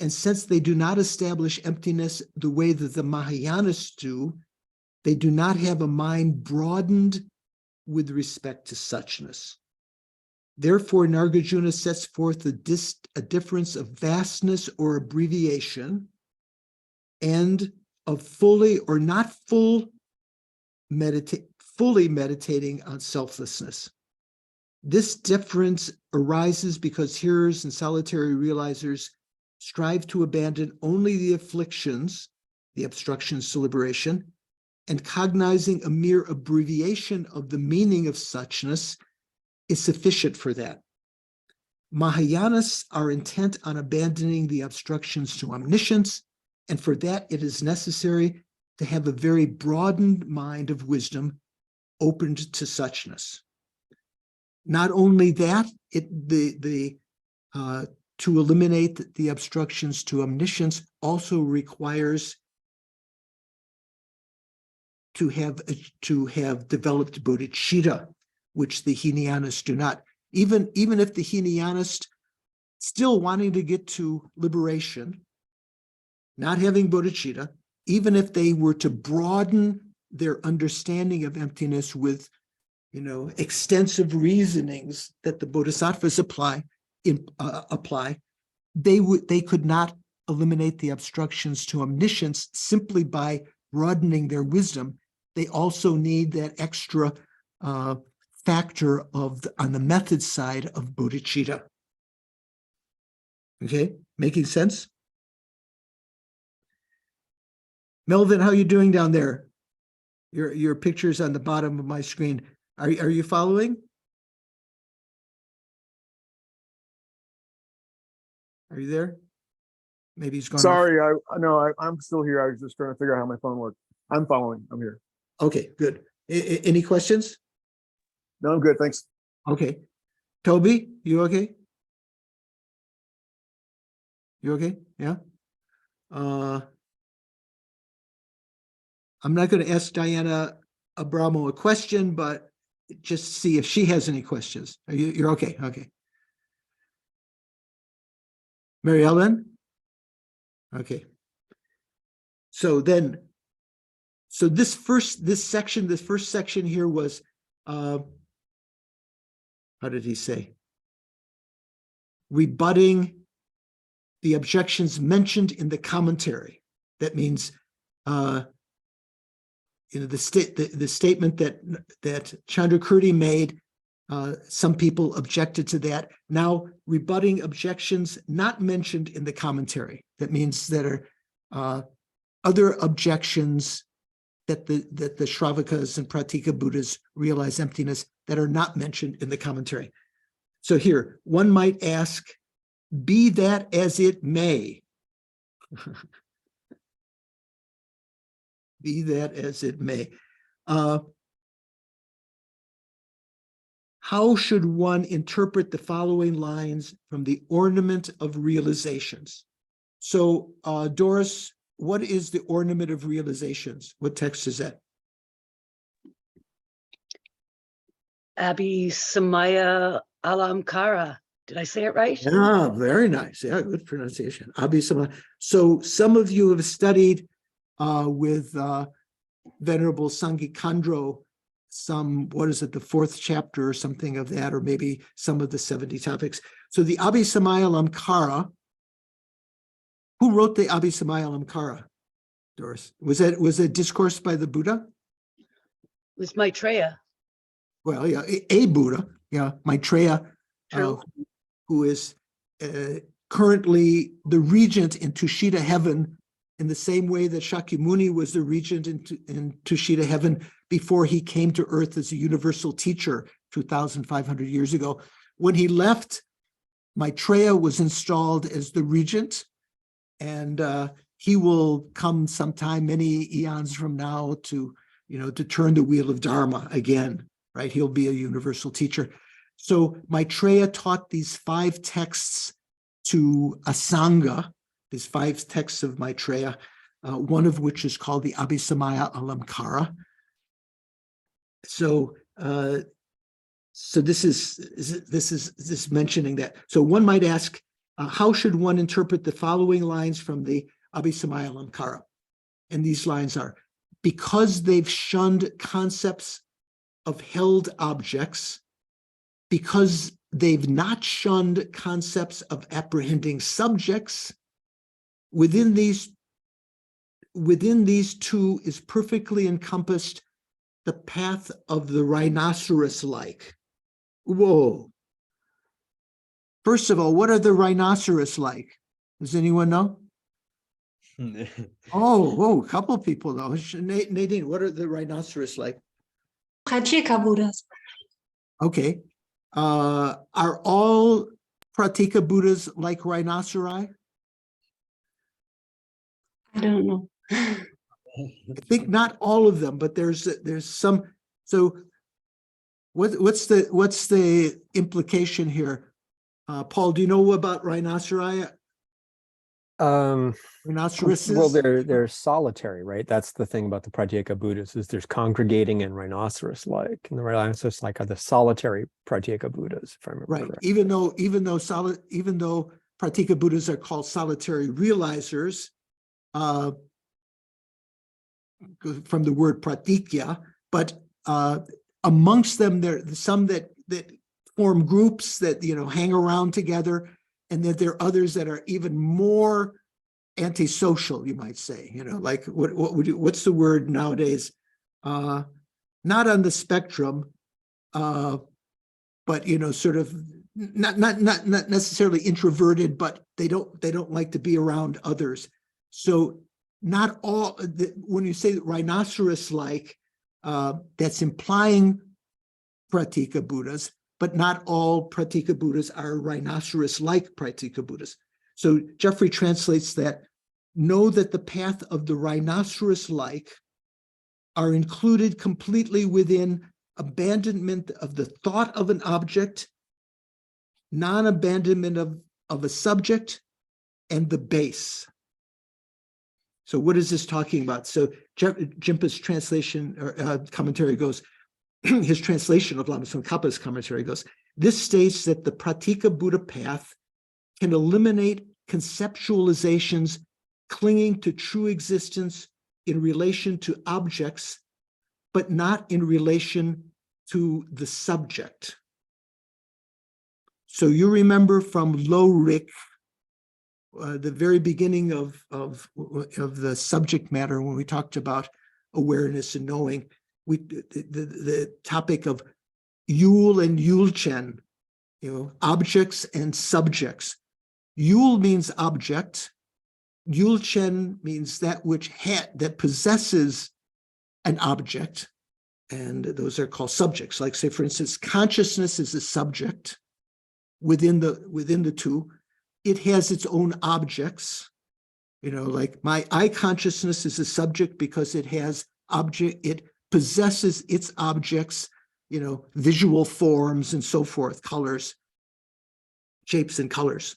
And since they do not establish emptiness the way that the Mahayanists do, they do not have a mind broadened with respect to suchness. Therefore, Nagarjuna sets forth a difference of vastness or abbreviation and of fully or not fully meditating on selflessness. This difference arises because hearers and solitary realizers strive to abandon only the afflictions, the obstructions to liberation, and cognizing a mere abbreviation of the meaning of suchness is sufficient for that. Mahayanists are intent on abandoning the obstructions to omniscience, and for that it is necessary to have a very broadened mind of wisdom opened to suchness. Not only that, the to eliminate the obstructions to omniscience also requires to have developed bodhicitta, which the Hinayanists do not. Even if the Hinayanist still wanting to get to liberation, not having bodhicitta, even if they were to broaden their understanding of emptiness with, extensive reasonings that the bodhisattvas apply, they could not eliminate the obstructions to omniscience simply by broadening their wisdom. They also need that extra factor on the method side of bodhicitta. Okay, making sense? Melvin, how are you doing down there? Your picture's on the bottom of my screen. Are you following? Are you there? Maybe he's gone. Sorry, I'm still here. I was just trying to figure out how my phone worked. I'm following. I'm here. Okay, good. Any questions? No, I'm good. Thanks. Okay. Toby, you okay? You okay? Yeah. I'm not going to ask Diana Abramo a question, but just see if she has any questions. You're okay? Okay. Mary Ellen? Okay. So this first section here was, how did he say? Rebutting the objections mentioned in the commentary. That means, the statement that Chandrakirti made, some people objected to that. Now, rebutting objections not mentioned in the commentary. That means that are other objections that the Shravakas and Pratika Buddhas realize emptiness that are not mentioned in the commentary. So here, one might ask, be that as it may. Be that as it may. How should one interpret the following lines from the Ornament of Realizations? So, Doris, what is the Ornament of Realizations? What text is that? Abhisamaya Alamkara. Did I say it right? Yeah, very nice. Yeah, good pronunciation. Abhisamaya. So some of you have studied with Venerable Sanghi Khandro, the fourth chapter or something of that, or maybe some of the 70 topics. So the Abhisamaya Alamkara, who wrote the Abhisamaya Alamkara, Doris? Was it discourse by the Buddha? It was Maitreya. Well, yeah, a Buddha, yeah, Maitreya, who is currently the regent in Tushita heaven, in the same way that Shakyamuni was the regent in Tushita heaven before he came to earth as a universal teacher 2,500 years ago. When he left, Maitreya was installed as the regent, and he will come sometime many eons from now to turn the wheel of Dharma again, right? He'll be a universal teacher. So Maitreya taught these 5 texts to a Sangha, these 5 texts of Maitreya, one of which is called the Abhisamaya Alamkara. So this is mentioning that. So one might ask, how should one interpret the following lines from the Abhisamaya Alamkara? And these lines are, because they've shunned concepts of held objects, because they've not shunned concepts of apprehending subjects, within these 2 is perfectly encompassed the path of the rhinoceros-like. Whoa. First of all, what are the rhinoceros-like? Does anyone know? A couple people know. Nadine, what are the rhinoceros-like? Pratika Buddhas. Okay. Are all Pratika Buddhas like rhinoceri? I don't know. I think not all of them, but there's some. So what's the implication here? Paul, do you know about rhinoceri? Rhinoceroses? Well, they're solitary, right? That's the thing about the Pratyeka Buddhas, is there's congregating and rhinoceros-like, and the rhinoceros-like are the solitary Pratyeka Buddhas, if I remember Right. correctly. Even though Pratyeka Buddhas are called solitary realizers, from the word pratikya, but amongst them there are some that form groups that hang around together, and that there are others that are even more antisocial, you might say. Like what's the word nowadays? Not on the spectrum, but sort of not necessarily introverted, but they don't like to be around others. So not all, when you say rhinoceros-like, that's implying Pratyeka Buddhas, but not all Pratyeka Buddhas are rhinoceros-like Pratyeka Buddhas. So Jeffrey translates that, know that the path of the rhinoceros-like are included completely within abandonment of the thought of an object, non-abandonment of a subject, and the base. So what is this talking about? So Jimpa's translation or commentary goes, his translation of Lama Tsongkhapa's commentary goes, this states that the Pratyeka Buddha path can eliminate conceptualizations clinging to true existence in relation to objects, but not in relation to the subject. So you remember from Lo Rik, the very beginning of the subject matter, when we talked about awareness and knowing, the topic of Yul and Yulchen, objects and subjects. Yul means object. Yulchen means that which that possesses an object, and those are called subjects. Like, say, for instance, consciousness is a subject within the two. It has its own objects. Like my eye consciousness is a subject because it has it possesses its objects, visual forms and so forth, colors, shapes and colors.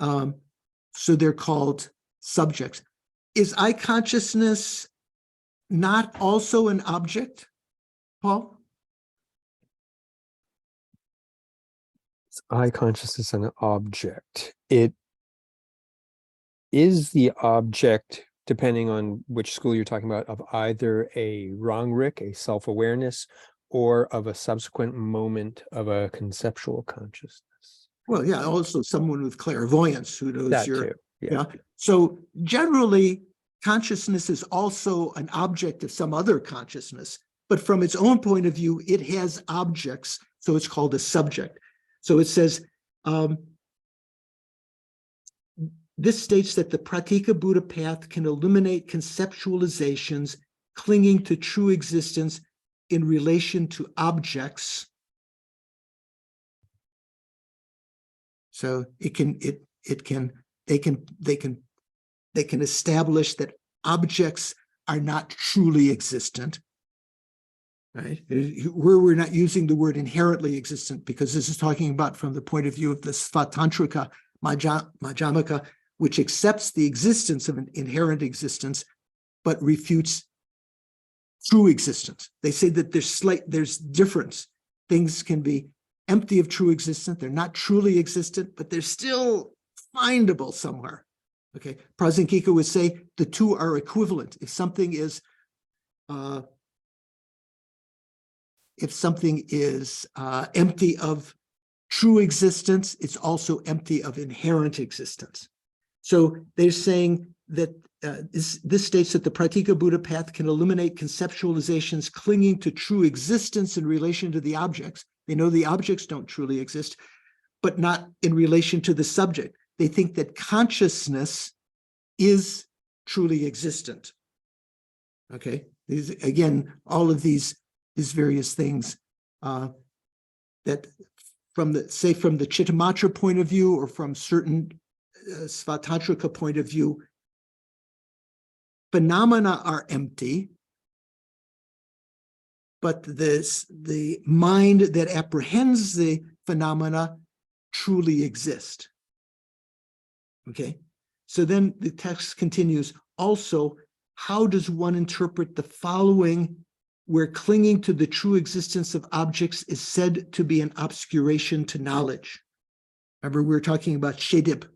So they're called subjects. Is eye consciousness not also an object, Paul? Is eye consciousness an object? It is the object, depending on which school you're talking about, of either a Rangrik, a self-awareness, or of a subsequent moment of a conceptual consciousness. Well, yeah, also someone with clairvoyance who knows That your, too, yeah. So generally, consciousness is also an object of some other consciousness, but from its own point of view, it has objects, so it's called a subject. So it says, this states that the Pratyeka Buddha path can eliminate conceptualizations clinging to true existence in relation to objects. So they can establish that objects are not truly existent, right? Where we're not using the word inherently existent, because this is talking about from the point of view of the Svatantrika Madhyamaka, which accepts the existence of an inherent existence, but refutes true existence. They say that there's difference. Things can be empty of true existence. They're not truly existent, but they're still findable somewhere. Okay, Prasankika would say the two are equivalent. If something is empty of true existence, it's also empty of inherent existence. So they're saying that this states that the Pratyeka Buddha path can eliminate conceptualizations clinging to true existence in relation to the objects. They know the objects don't truly exist, but not in relation to the subject. They think that consciousness is truly existent. Okay, again, all of these various things that from the Chittamatra point of view, or from certain Svatantrika point of view, phenomena are empty, but the mind that apprehends the phenomena truly exist. Okay, so then the text continues. Also, how does one interpret the following, where clinging to the true existence of objects is said to be an obscuration to knowledge? Remember, we were talking about shedib,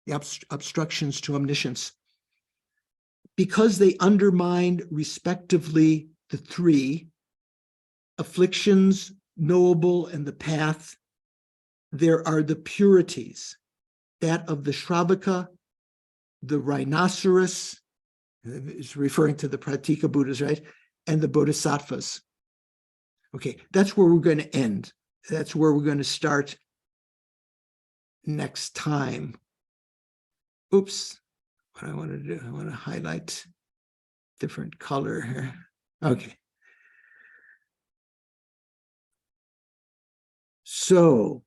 the obstructions to omniscience. Because they undermine respectively the three, afflictions, knowable, and the path, there are the purities, that of the Shravaka, the rhinoceros, is referring to the Pratika Buddhas, right? And the Bodhisattvas. Okay, that's where we're going to end. That's where we're going to start next time. Oops, what I want to do, I want to highlight different color here. Okay. So,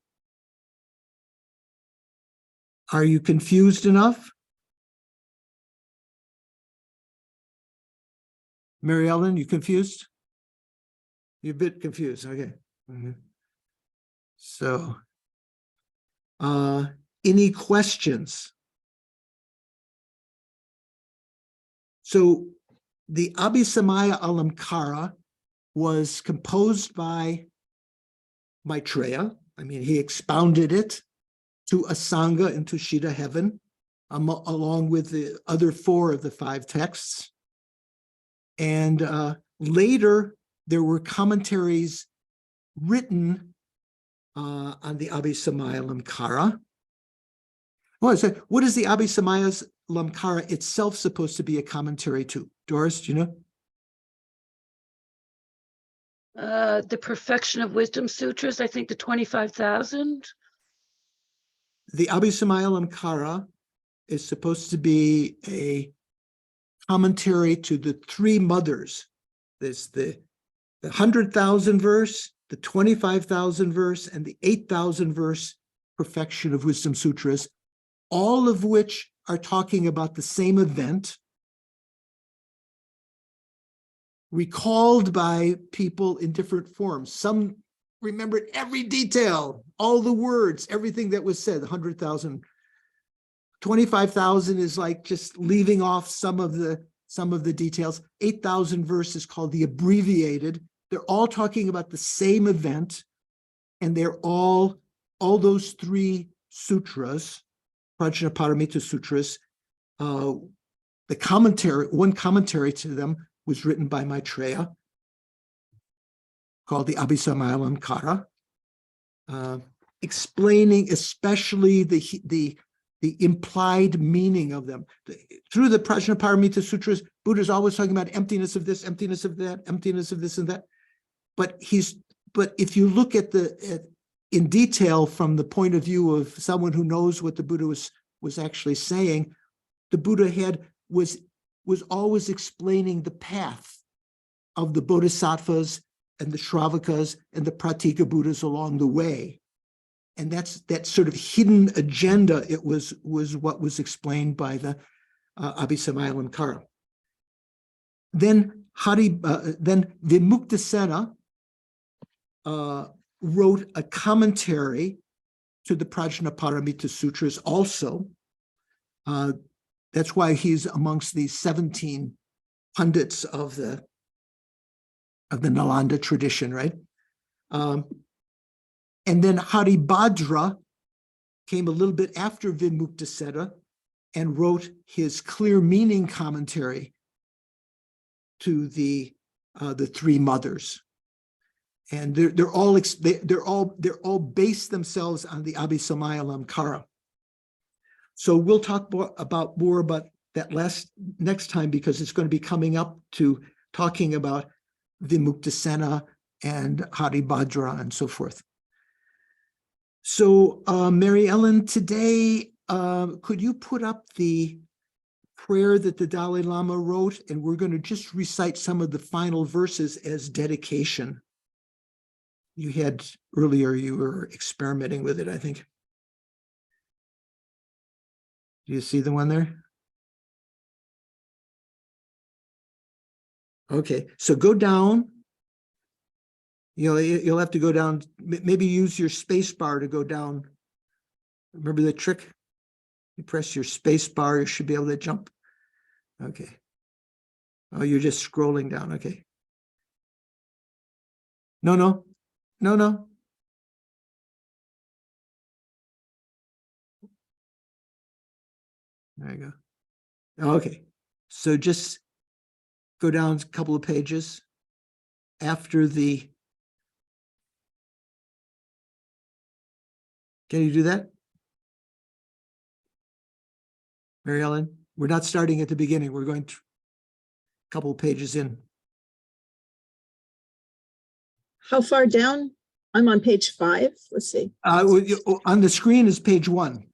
are you confused enough? Mary Ellen, you confused? You're a bit confused, okay. So, any questions? So, the Abhisamaya Alamkara was composed by Maitreya. I mean, he expounded it to Asanga and to Shida heaven, along with the other 4 of the 5 texts. And later, there were commentaries written on the Abhisamaya Alamkara. What is the Abhisamaya Alamkara itself supposed to be a commentary to? Doris, do you know? The Perfection of Wisdom Sutras, I think the 25,000. The Abhisamaya Alamkara is supposed to be a commentary to the 3 mothers. There's the 100,000 verse, the 25,000 verse, and the 8,000 verse Perfection of Wisdom Sutras, all of which are talking about the same event, recalled by people in different forms. Some remembered every detail, all the words, everything that was said. 100,000, 25,000 is like just leaving off some of the details. 8,000 verse is called the abbreviated. They're all talking about the same event, and they're all those 3 sutras, Prajnaparamita sutras. The commentary, one commentary to them was written by Maitreya, called the Abhisamaya Alamkara, explaining especially the implied meaning of them. Through the Prajnaparamita Sutras, Buddha's always talking about emptiness of this, emptiness of that, emptiness of this and that. But if you look at in detail from the point of view of someone who knows what the Buddha was actually saying, the Buddha was always explaining the path of the Bodhisattvas and the Shravakas and the Pratika Buddhas along the way. And that sort of hidden agenda, it was what was explained by the Abhisamaya Alamkara. Then Vimuktasena wrote a commentary to the Prajnaparamita Sutras also. That's why he's amongst these 17 pundits of the Nalanda tradition, right? And then Haribhadra came a little bit after Vimuktasena and wrote his clear meaning commentary to the 3 mothers. And they're all based themselves on the Abhisamaya Alamkara. So we'll talk more about that next time, because it's going to be coming up to talking about Vimuktasena and Haribhadra and so forth. So Mary Ellen, today, could you put up the prayer that the Dalai Lama wrote? And we're going to just recite some of the final verses as dedication. You had earlier, you were experimenting with it, I think. Do you see the one there? Okay, so go down. You'll have to go down, maybe use your space bar to go down Remember the trick? You press your space bar, you should be able to jump. Okay. Oh, you're just scrolling down. Okay. No, no, no, no. There you go. Okay. So just go down a couple of pages after the. Can you do that? Mary Ellen, we're not starting at the beginning. We're going to a couple of pages in. How far down? I'm on page 5. Let's see. On the screen is page 1.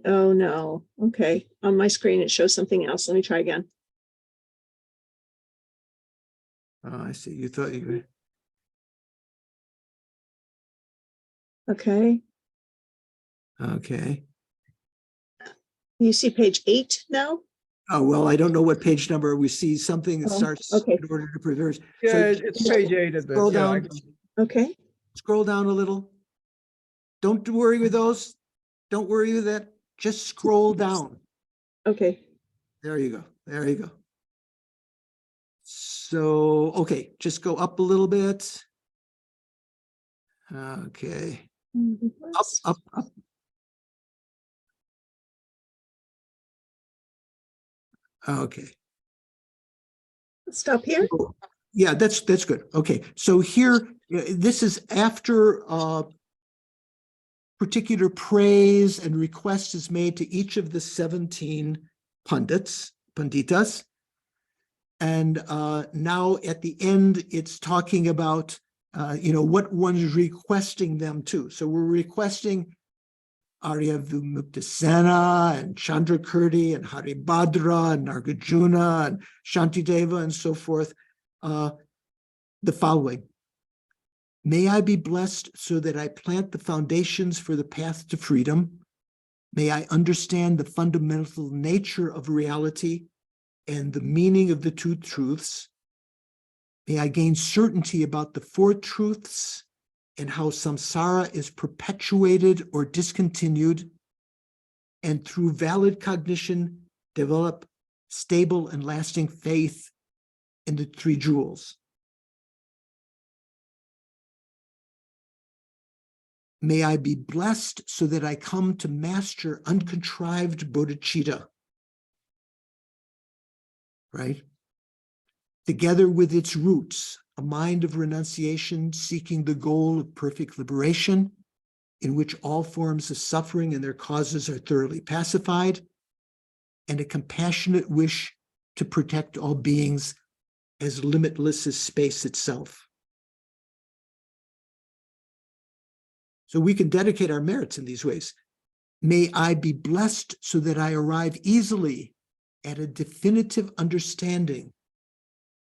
Oh, no. Okay. On my screen, it shows something else. Let me try again. Oh, I see. You thought you were. Okay. Okay. You see page 8 now? Oh, well, I don't know what page number. We see something that starts okay. in order to preserve. Yeah, So it's page 8 of this. scroll Yeah, down. Okay. Scroll down a little. Don't worry with those. Don't worry with that. Just scroll down. Okay. There you go. There you go. So, okay, just go up a little bit. Okay. Up. Okay. Stop here. Yeah, that's good. Okay, so here, this is after particular praise and request is made to each of the 17 panditas. And now at the end, it's talking about, what one's requesting them to. So we're requesting Arya Nagarjuna and Chandrakirti and Haribhadra and Nagarjuna and Shantideva and so forth. The following: may I be blessed so that I plant the foundations for the path to freedom. May I understand the fundamental nature of reality and the meaning of the two truths. May I gain certainty about the four truths and how samsara is perpetuated or discontinued, and through valid cognition, develop stable and lasting faith in the three jewels. May I be blessed so that I come to master uncontrived bodhicitta, right? Together with its roots, a mind of renunciation seeking the goal of perfect liberation, in which all forms of suffering and their causes are thoroughly pacified, and a compassionate wish to protect all beings as limitless as space itself. So we can dedicate our merits in these ways. May I be blessed so that I arrive easily at a definitive understanding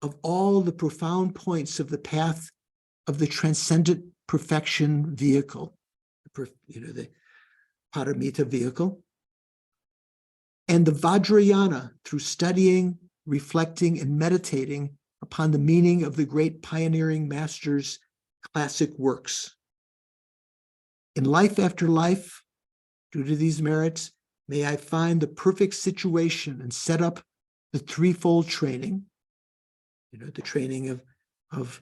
of all the profound points of the path of the transcendent perfection vehicle, the paramita vehicle, and the Vajrayana through studying, reflecting, and meditating upon the meaning of the great pioneering master's classic works. In life after life, due to these merits, may I find the perfect situation and set up the threefold training, the training of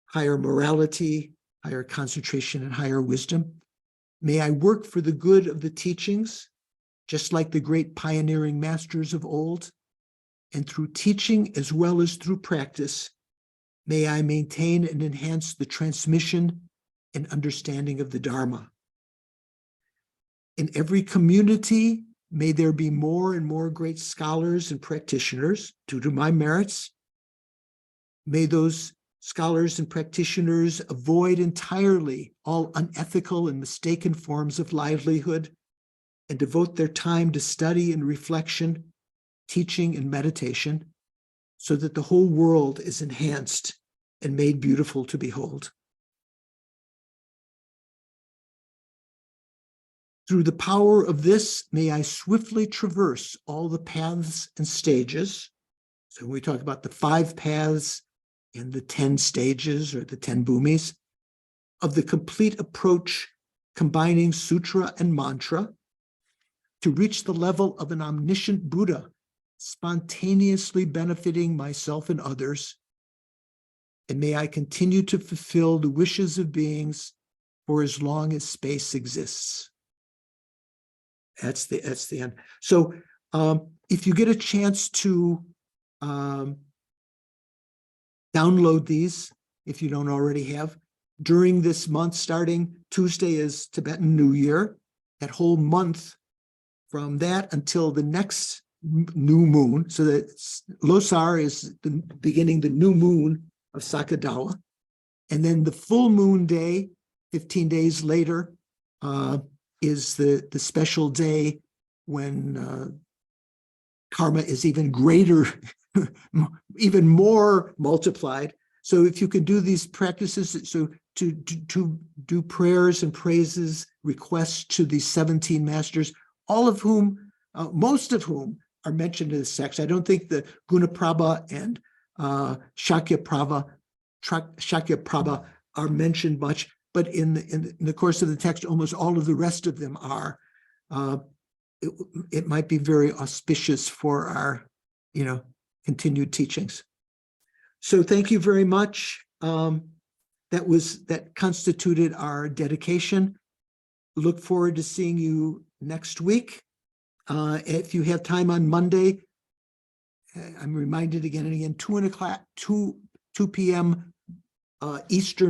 higher morality, higher concentration, and higher wisdom. May I work for the good of the teachings, just like the great pioneering masters of old, and through teaching as well as through practice, may I maintain and enhance the transmission and understanding of the Dharma. In every community, may there be more and more great scholars and practitioners due to my merits. May those scholars and practitioners avoid entirely all unethical and mistaken forms of livelihood and devote their time to study and reflection, teaching and meditation, so that the whole world is enhanced and made beautiful to behold. Through the power of this, may I swiftly traverse all the paths and stages. So when we talk about the 5 paths and the 10 stages or the 10 bhumis, of the complete approach combining sutra and mantra to reach the level of an omniscient Buddha, spontaneously benefiting myself and others. And may I continue to fulfill the wishes of beings for as long as space exists. That's the end. So if you get a chance to download these, if you don't already have, during this month, starting Tuesday is Tibetan New Year. That whole month from that until the next new moon, so that Losar is the beginning the new moon of Sakadawa. And then the full moon day, 15 days later, is the special day when karma is even greater, even more multiplied. So if you can do these practices, so to do prayers and praises, requests to these 17 masters, all of whom, most of whom are mentioned in this text. I don't think the Gunaprabha and Shakyapabha are mentioned much, but in the course of the text, almost all of the rest of them are. It might be very auspicious for our, continued teachings. So thank you very much. That constituted our dedication. Look forward to seeing you next week. If you have time on Monday, I'm reminded again and again, 2 p.m. Eastern